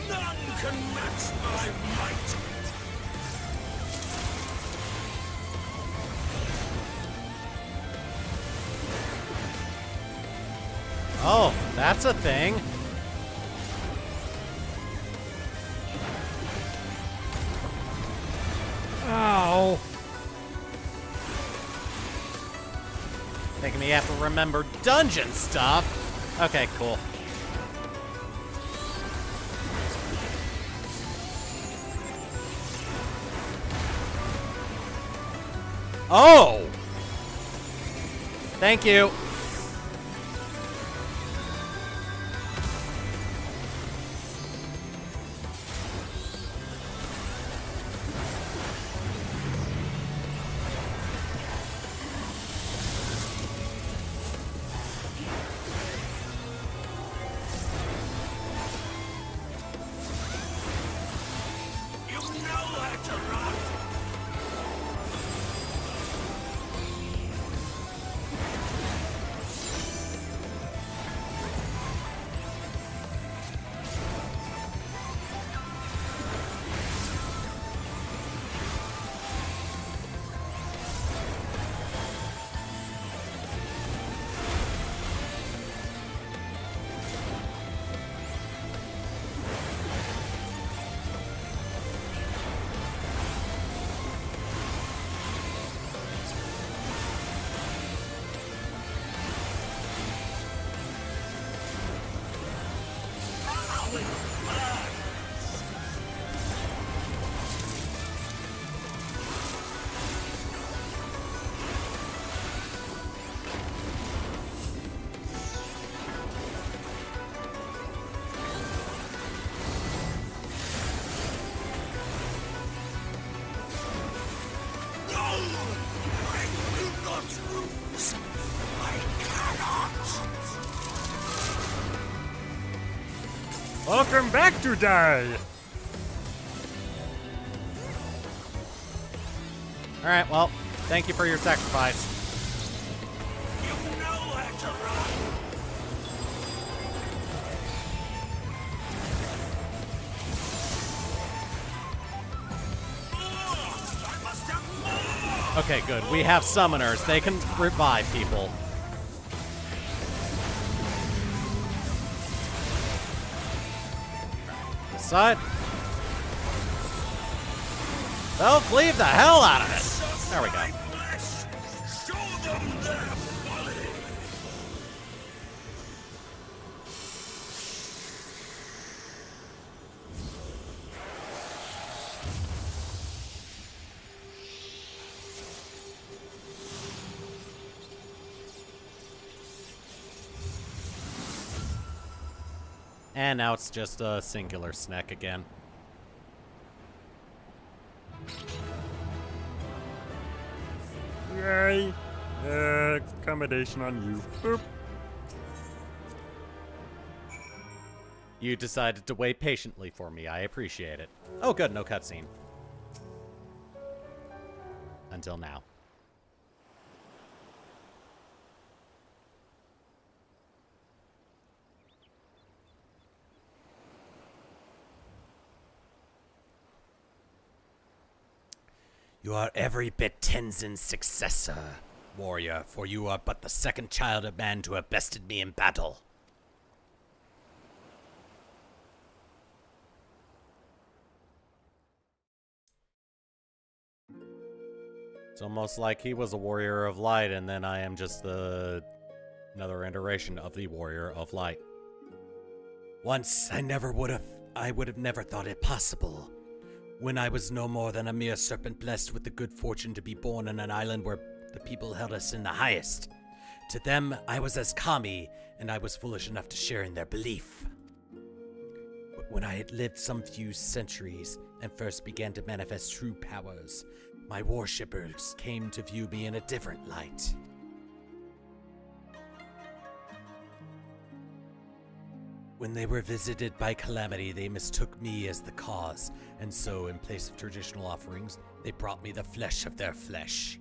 None can match my might!
Oh, that's a thing. Ow. Making me have to remember dungeon stuff. Okay, cool. Oh! Thank you.
You know where to run!
Welcome back today!
Alright, well, thank you for your sacrifice.
You know how to run! I must have more!
Okay, good. We have summoners. They can revive people. This side. They'll leave the hell out of it. There we go.
Show them their folly!
And now it's just a singular snack again.
Yay! Accommodation on you. Boop.
You decided to wait patiently for me. I appreciate it. Oh, good. No cutscene. Until now.
You are every bit Tenzin's successor, warrior, for you are but the second child of man to have bested me in battle.
It's almost like he was a warrior of light, and then I am just another iteration of the warrior of light.
Once I would have never thought it possible. When I was no more than a mere serpent blessed with the good fortune to be born on an island where the people held us in the highest. To them, I was as Kami, and I was foolish enough to share in their belief. But when I had lived some few centuries and first began to manifest true powers, my worshippers came to view me in a different light. When they were visited by calamity, they mistook me as the cause, and so, in place of traditional offerings, they brought me the flesh of their flesh.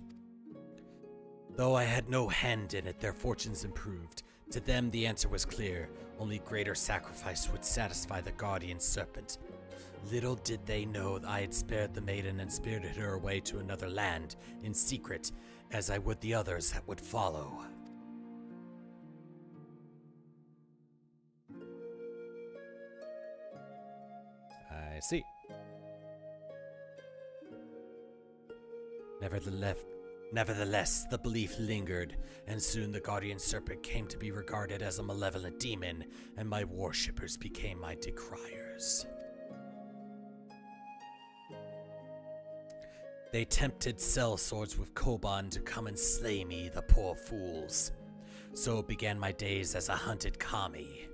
Though I had no hand in it, their fortunes improved. To them, the answer was clear. Only greater sacrifice would satisfy the guardian serpent. Little did they know that I had spared the maiden and spirited her away to another land, in secret, as I would the others that would follow.
I see.
Nevertheless, the belief lingered, and soon the guardian serpent came to be regarded as a malevolent demon, and my worshippers became my decriers. They tempted sellswords with Koban to come and slay me, the poor fools. So began my days as a hunted Kami.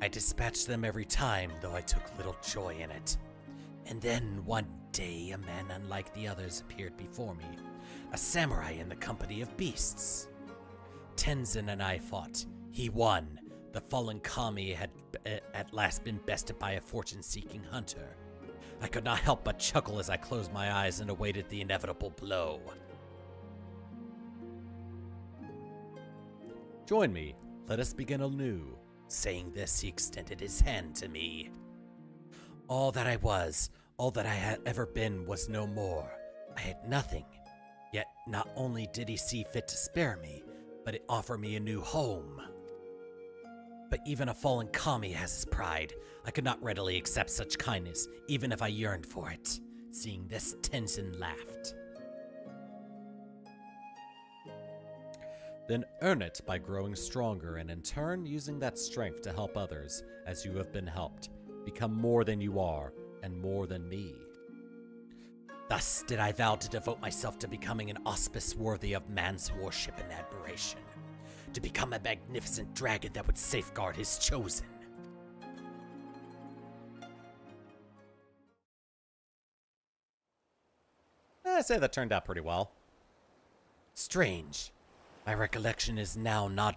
I dispatched them every time, though I took little joy in it. And then, one day, a man unlike the others appeared before me, a samurai in the company of beasts. Tenzin and I fought. He won. The fallen Kami had at last been bested by a fortune-seeking hunter. I could not help but chuckle as I closed my eyes and awaited the inevitable blow.
Join me. Let us begin anew.
Saying this, he extended his hand to me. All that I was, all that I had ever been was no more. I had nothing. Yet not only did he see fit to spare me, but it offered me a new home. But even a fallen Kami has his pride. I could not readily accept such kindness, even if I yearned for it. Seeing this, Tenzin laughed.
Then earn it by growing stronger and in turn using that strength to help others as you have been helped. Become more than you are and more than me.
Thus did I vow to devote myself to becoming an auspice worthy of man's worship and admiration. To become a magnificent dragon that would safeguard his chosen.
I say that turned out pretty well.
Strange. My recollection is now not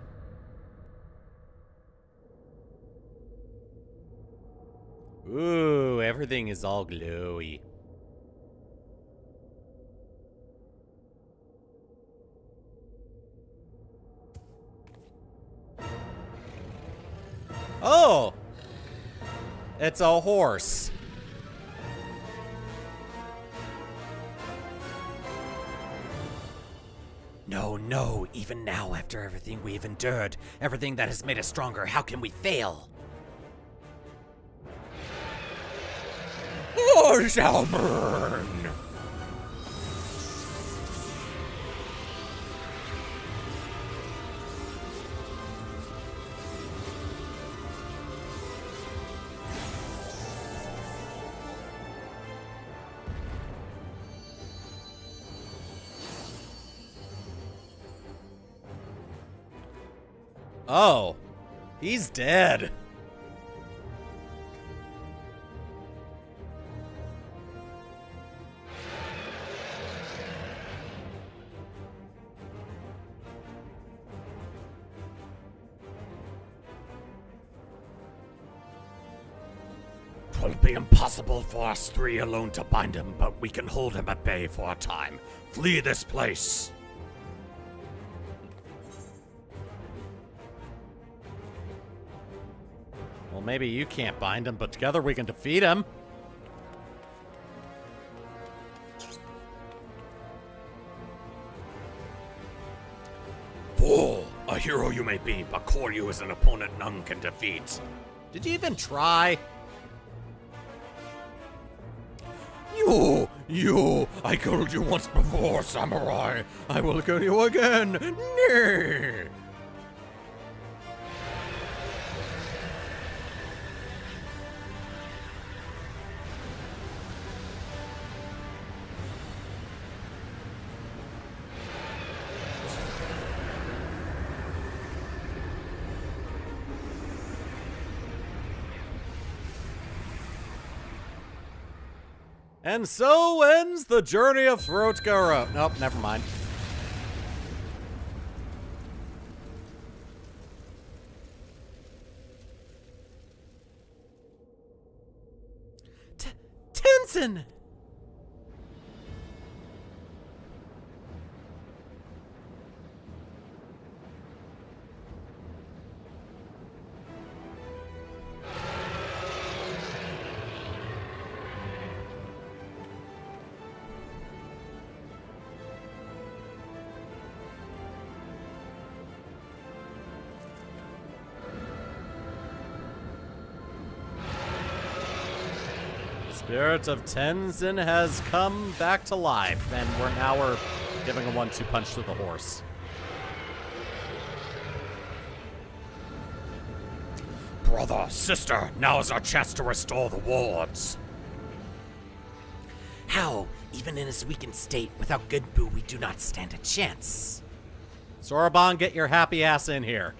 Ooh, everything is all glowy. Oh! It's a horse.
No, no, even now, after everything we've endured, everything that has made us stronger, how can we fail?
All shall burn!
Oh, he's dead.
It'll be impossible for us three alone to bind him, but we can hold him at bay for a time. Flee this place!
Well, maybe you can't bind him, but together we can defeat him.
Fool! A hero you may be, but Koryu is an opponent none can defeat.
Did you even try?
You! I killed you once before, samurai! I will kill you again! Nay!
And so ends the journey of Throat Goro. Nope, never mind.
Tenzin!
Spirit of Tenzin has come back to life, and we're giving a 1-2 punch to the horse.
Brother, sister, now is our chance to restore the wards.
How? Even in his weakened state, without Genbu, we do not stand a chance.
Soroban, get your happy ass in here.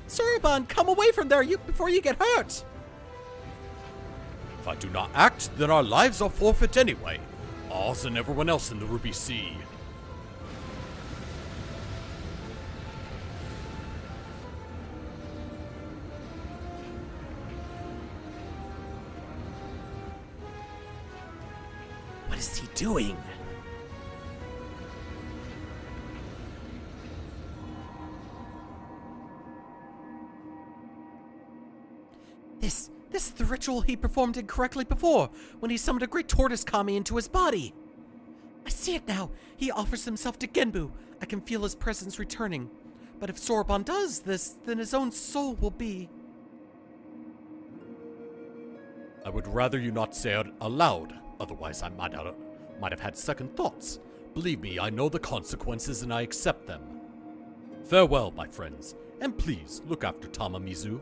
Soroban, come away from there before you get hurt!
If I do not act, then our lives are forfeit anyway. Ours and everyone else in the Ruby Sea.
What is he doing?
This is the ritual he performed incorrectly before, when he summoned a great tortoise kami into his body. I see it now. He offers himself to Genbu. I can feel his presence returning. But if Soroban does this, then his own soul will be...
I would rather you not say it aloud, otherwise I might have had second thoughts. Believe me, I know the consequences and I accept them. Farewell, my friends, and please look after Tamamizu.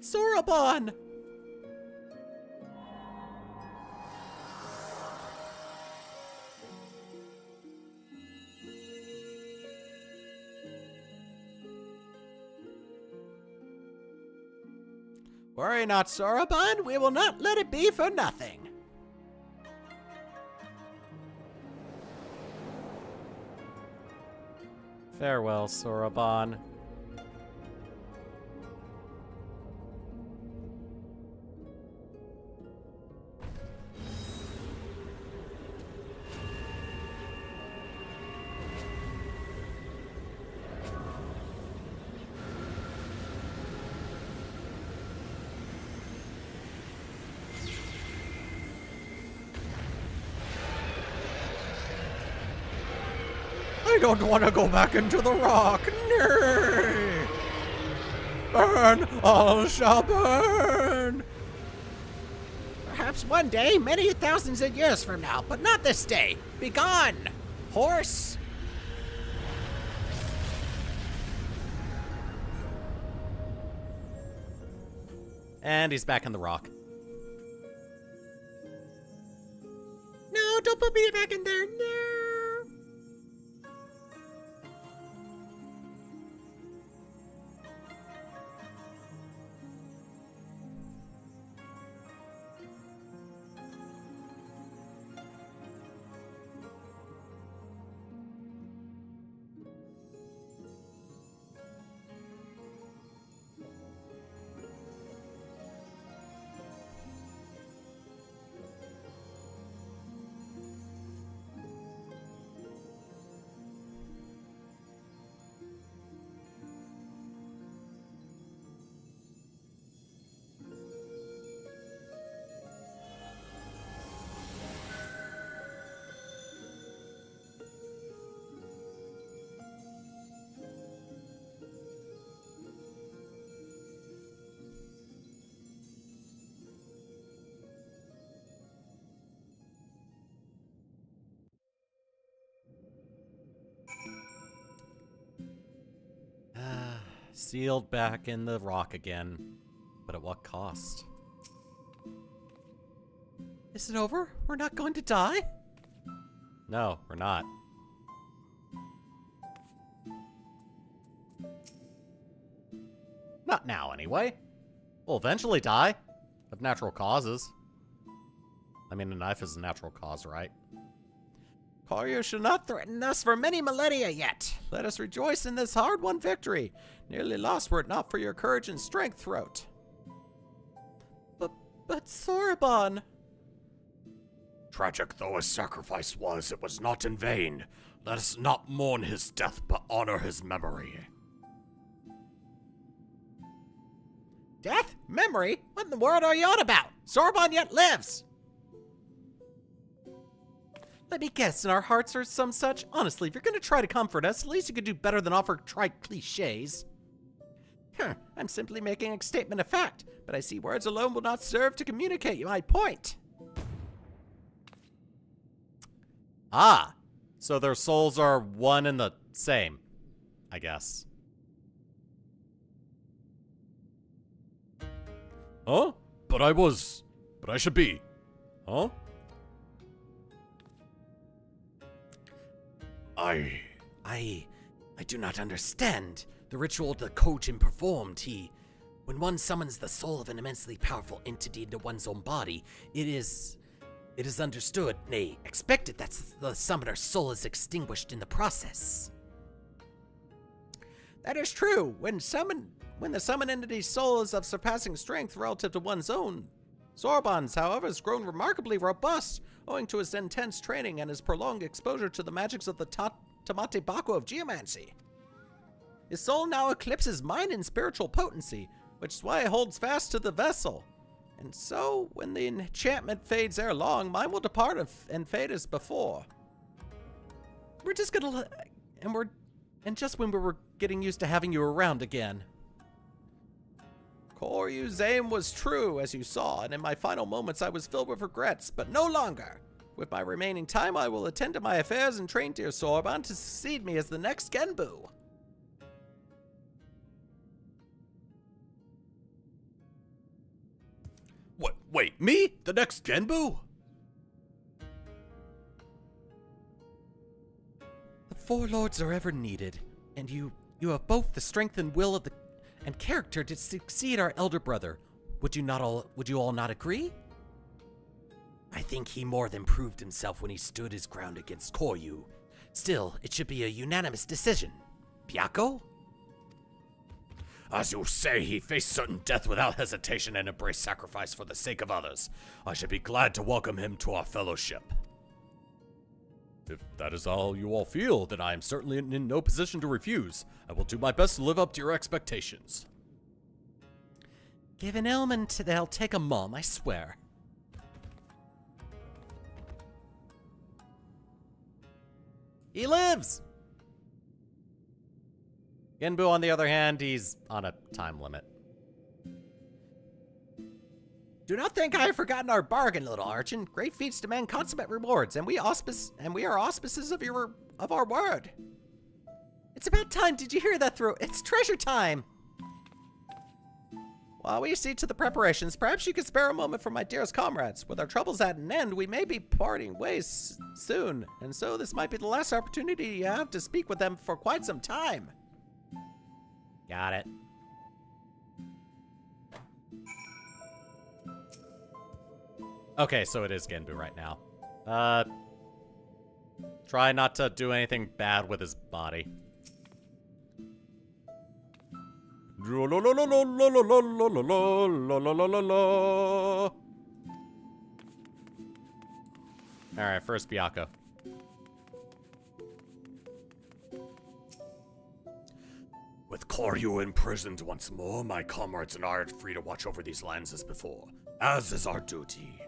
Soroban!
Worry not, Soroban. We will not let it be for nothing.
Farewell, Soroban.
I don't want to go back into the rock. Nay! Burn, all shall burn.
Perhaps one day, many thousands of years from now, but not this day. Begone, horse!
And he's back in the rock.
No, don't put me back in there. No.
Sealed back in the rock again. But at what cost?
Is it over? We're not going to die?
No, we're not. Not now, anyway. We'll eventually die. Of natural causes. I mean, a knife is a natural cause, right?
Koryu shall not threaten us for many millennia yet. Let us rejoice in this hard-won victory. Nearly lost were it not for your courage and strength, Throat. But Soroban...
Tragic though his sacrifice was, it was not in vain. Let us not mourn his death, but honor his memory.
Death? Memory? What in the world are you on about? Soroban yet lives!
Let me guess, in our hearts or some such? Honestly, if you're gonna try to comfort us, at least you could do better than offer trite cliches. I'm simply making a statement of fact, but I see words alone will not serve to communicate my point.
Ah! So their souls are one and the same, I guess.
Huh? But I should be. Huh?
I do not understand. The ritual the Kojin performed, when one summons the soul of an immensely powerful entity into one's own body, it is understood, nay, expected that the summoner's soul is extinguished in the process. That is true. When the summoned entity's soul is of surpassing strength relative to one's own, Soroban's, however, has grown remarkably robust, owing to his intense training and his prolonged exposure to the magics of the Tamate Baku of geomancy. His soul now eclipses mine in spiritual potency, which is why it holds fast to the vessel. And so, when the enchantment fades ere long, mine will depart and fade as before. We're just gonna... And just when we were getting used to having you around again. Koryu's aim was true, as you saw, and in my final moments I was filled with regrets, but no longer. With my remaining time, I will attend to my affairs and train dear Soroban to succeed me as the next Genbu.
What? Wait, me? The next Genbu?
The four lords are ever needed, and you have both the strength and will and character to succeed our elder brother. Would you all not agree?
I think he more than proved himself when he stood his ground against Koryu. Still, it should be a unanimous decision.
Byakko? As you say, he faced certain death without hesitation and embraced sacrifice for the sake of others. I should be glad to welcome him to our fellowship.
If that is all you all feel, then I am certainly in no position to refuse. I will do my best to live up to your expectations.
Give an element to they'll take a mom, I swear.
He lives! Genbu, on the other hand, he's on a time limit.
Do not think I have forgotten our bargain, little Archon. Great feats demand consummate rewards, and we are auspices of our word.
It's about time. Did you hear that throw? It's treasure time.
While we see to the preparations, perhaps you could spare a moment for my dearest comrades. With our troubles at an end, we may be parting ways soon, and so this might be the last opportunity you have to speak with them for quite some time.
Got it. Okay, so it is Genbu right now. Try not to do anything bad with his body. Alright, first Byakko.
With Koryu imprisoned once more, my comrades and I are free to watch over these lands as before, as is our duty.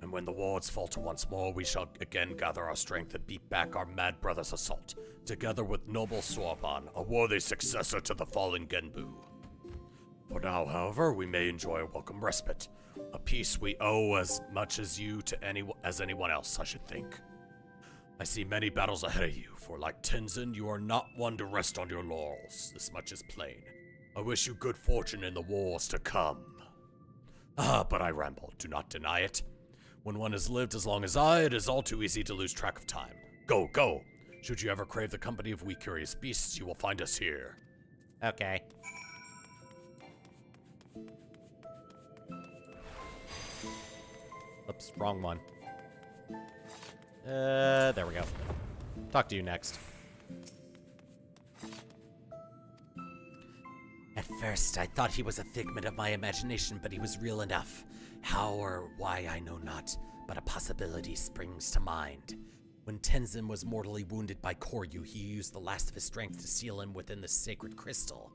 And when the wards falter once more, we shall again gather our strength and beat back our mad brother's assault, together with noble Sorban, a worthy successor to the fallen Genbu. For now, however, we may enjoy a welcome respite, a peace we owe as much as anyone else, I should think. I see many battles ahead of you, for like Tenzin, you are not one to rest on your laurels. This much is plain. I wish you good fortune in the wars to come. But I ramble, do not deny it. When one has lived as long as I, it is all too easy to lose track of time. Go, go! Should you ever crave the company of we curious beasts, you will find us here.
Okay. Oops, wrong one. There we go. Talk to you next.
At first, I thought he was a figment of my imagination, but he was real enough. How or why I know not, but a possibility springs to mind. When Tenzin was mortally wounded by Koryu, he used the last of his strength to seal him within the sacred crystal.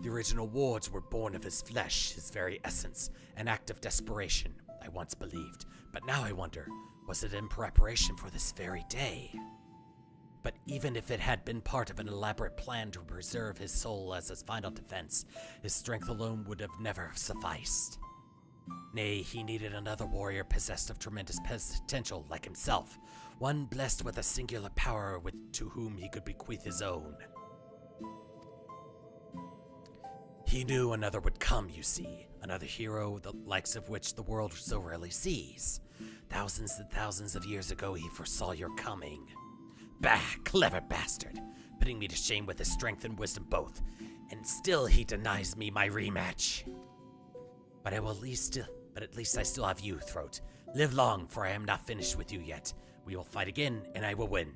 The original wards were born of his flesh, his very essence, an act of desperation, I once believed. But now I wonder, was it in preparation for this very day? But even if it had been part of an elaborate plan to preserve his soul as his final defense, his strength alone would have never sufficed. Nay, he needed another warrior possessed of tremendous potential like himself, one blessed with a singular power to whom he could bequeath his own. He knew another would come, you see, another hero the likes of which the world so rarely sees. Thousands and thousands of years ago he foresaw your coming. Bah, clever bastard, putting me to shame with his strength and wisdom both, and still he denies me my rematch. But at least I still have you, Throat. Live long, for I am not finished with you yet. We will fight again, and I will win.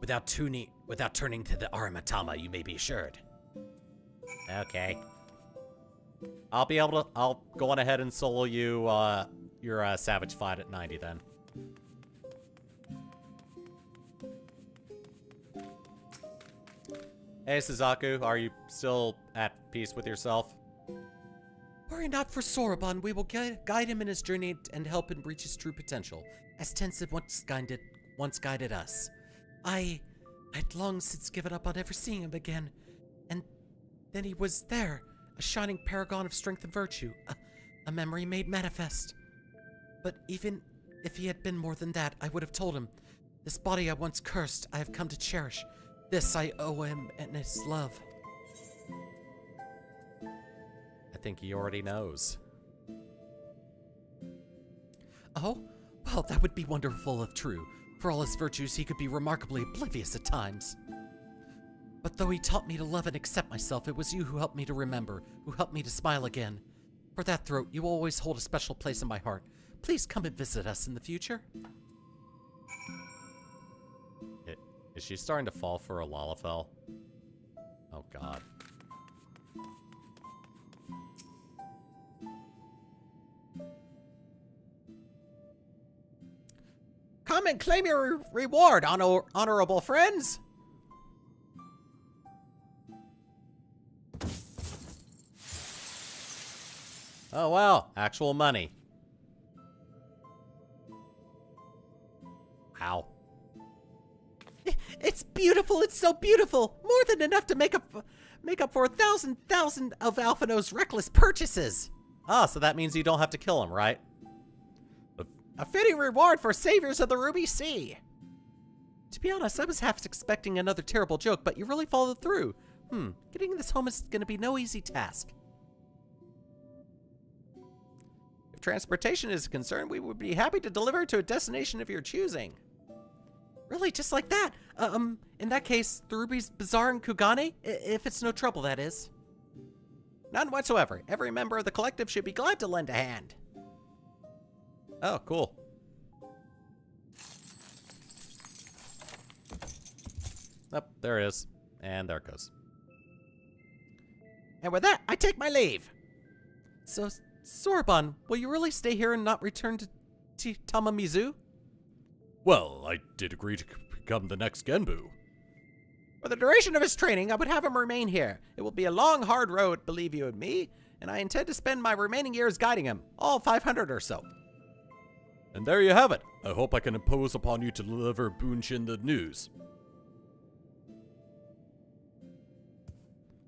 Without turning to the Aramatama, you may be assured.
Okay. I'll go on ahead and solo you, your Savage fight at 90 then. Hey, Suzaku, are you still at peace with yourself?
Worry not for Sorban, we will guide him in his journey and help him reach his true potential, as Tenzin once guided us. I'd long since given up on ever seeing him again, and then he was there, a shining paragon of strength and virtue, a memory made manifest. But even if he had been more than that, I would have told him, this body I once cursed, I have come to cherish. This I owe him and his love.
I think he already knows.
Oh? Well, that would be wonderful if true. For all his virtues, he could be remarkably oblivious at times. But though he taught me to love and accept myself, it was you who helped me to remember, who helped me to smile again. For that, Throat, you always hold a special place in my heart. Please come and visit us in the future.
Is she starting to fall for a Lalafell? God.
Come and claim your reward, honorable friends.
Oh, wow. Actual money. Wow.
It's beautiful. It's so beautiful. More than enough to make up for 1,000 of Alphino's reckless purchases.
Ah, so that means you don't have to kill him, right?
A fitting reward for saviors of the Ruby Sea. To be honest, I was half expecting another terrible joke, but you really followed through. Getting this home is going to be no easy task. If transportation is a concern, we would be happy to deliver to a destination of your choosing. Really, just like that? In that case, the Ruby's Bazaar in Kugane? If it's no trouble, that is. None whatsoever. Every member of the collective should be glad to lend a hand.
Oh, cool. Oh, there it is. And there it goes.
And with that, I take my leave. So, Sorbonne, will you really stay here and not return to Tamamizu?
Well, I did agree to become the next Genbu.
For the duration of his training, I would have him remain here. It will be a long, hard road, believe you and me, and I intend to spend my remaining years guiding him, all 500 or so.
And there you have it. I hope I can impose upon you to deliver Bunshin the news.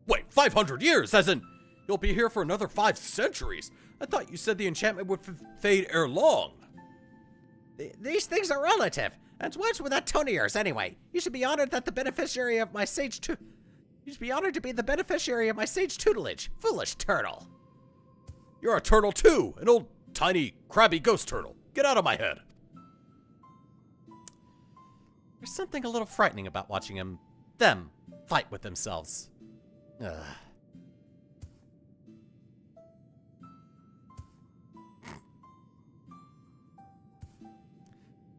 Wait, 500 years, as in you'll be here for another 5 centuries? I thought you said the enchantment would fade ere long.
These things are relative. And what's with that tone of yours, anyway? You should be honored that the beneficiary of my sage You should be honored to be the beneficiary of my sage tutelage. Foolish turtle.
You're a turtle too, an old tiny crabby ghost turtle. Get out of my head.
There's something a little frightening about watching them fight with themselves. Ugh.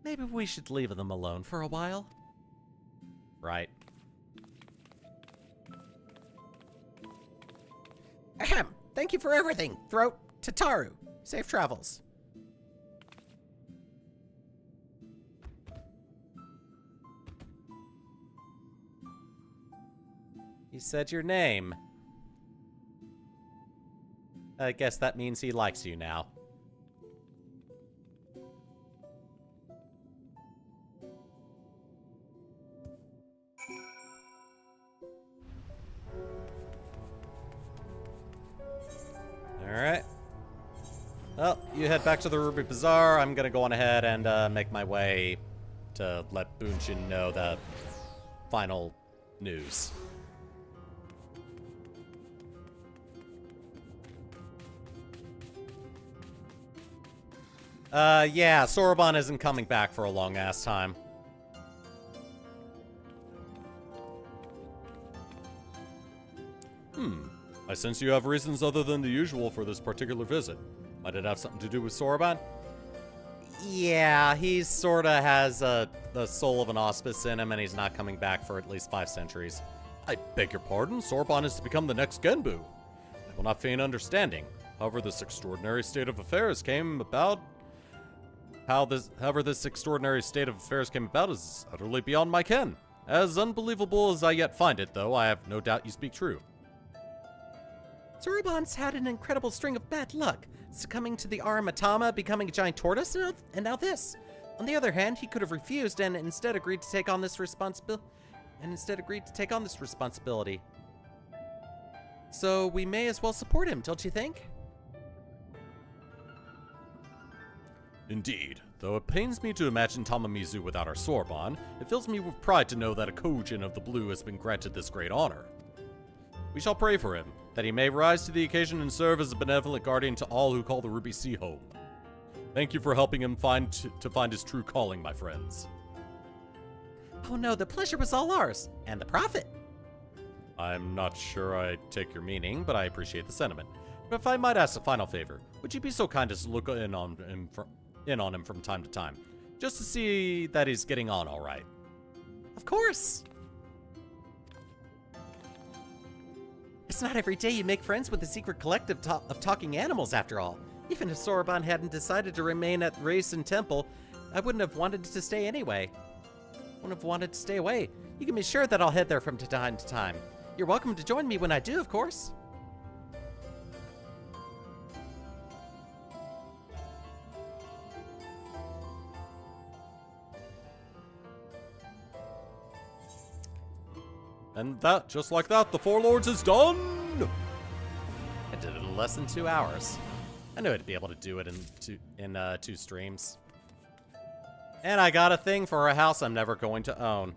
Maybe we should leave them alone for a while. Right.
Ahem. Thank you for everything, Throat. Tataru. Safe travels.
He said your name. I guess that means he likes you now. Alright. Well, you head back to the Ruby Bazaar. I'm gonna go on ahead and make my way to let Bunshin know the final news. Yeah, Sorbonne isn't coming back for a long-ass time.
I sense you have reasons other than the usual for this particular visit. Might it have something to do with Sorbonne?
Yeah, he sorta has the soul of an auspice in him, and he's not coming back for at least 5 centuries.
I beg your pardon, Sorbonne is to become the next Genbu. I will not feign understanding. However, this extraordinary state of affairs came about... However this extraordinary state of affairs came about is utterly beyond my ken. As unbelievable as I yet find it, though, I have no doubt you speak true.
Sorbonne's had an incredible string of bad luck, succumbing to the Aramatama, becoming a giant tortoise, and now this. On the other hand, he could have refused and instead agreed to take on this responsibility. So we may as well support him, don't you think?
Indeed. Though it pains me to imagine Tamamizu without our Sorbonne, it fills me with pride to know that a Kojin of the Blue has been granted this great honor. We shall pray for him, that he may rise to the occasion and serve as a benevolent guardian to all who call the Ruby Sea home. Thank you for helping him find his true calling, my friends.
Oh no, the pleasure was all ours, and the profit.
I'm not sure I take your meaning, but I appreciate the sentiment. But if I might ask a final favor, would you be so kind as to look in on him from time to time, just to see that he's getting on all right?
Of course.
It's not every day you make friends with a secret collective of talking animals, after all. Even if Soroban hadn't decided to remain at Raisin Temple, I wouldn't have wanted to stay anyway. Wouldn't have wanted to stay away. You can be sure that I'll head there from time to time. You're welcome to join me when I do, of course.
And that, just like that, the Four Lords is done!
I did it in less than 2 hours. I knew I'd be able to do it in two streams. And I got a thing for a house I'm never going to own.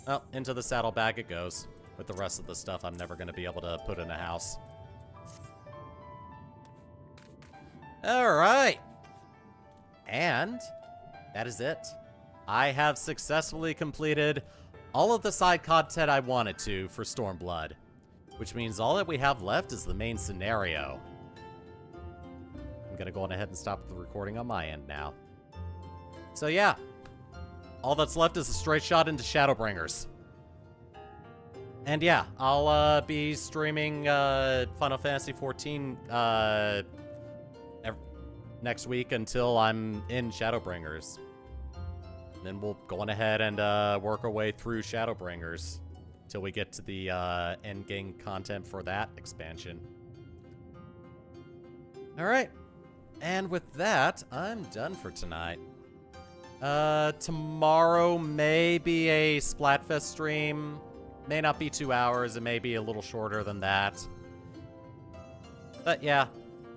Well, into the saddlebag it goes, with the rest of the stuff I'm never going to be able to put in a house. Alright. And that is it. I have successfully completed all of the side content I wanted to for Stormblood, which means all that we have left is the main scenario. I'm gonna go on ahead and stop the recording on my end now. So yeah, all that's left is a straight shot into Shadowbringers. And yeah, I'll be streaming Final Fantasy XIV next week until I'm in Shadowbringers. Then we'll go on ahead and work our way through Shadowbringers till we get to the end game content for that expansion. Alright, and with that, I'm done for tonight. Tomorrow may be a Splatfest stream. May not be 2 hours, it may be a little shorter than that. But yeah,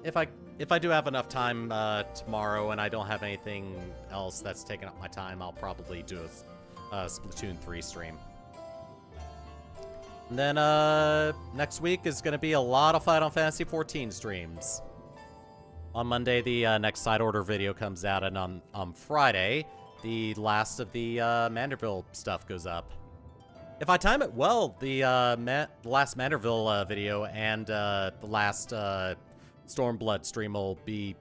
if I do have enough time tomorrow and I don't have anything else that's taking up my time, I'll probably do a Splatoon 3 stream. And then next week is going to be a lot of Final Fantasy XIV streams. On Monday, the next side order video comes out, and on Friday, the last of the Manderville stuff goes up. If I time it well, the last Manderville video and the last Stormblood stream will be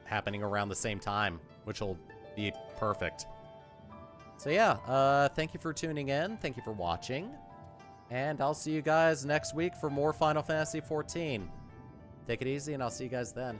happening around the same time, which will be perfect. So yeah, thank you for tuning in, thank you for watching, and I'll see you guys next week for more Final Fantasy XIV. Take it easy, and I'll see you guys then.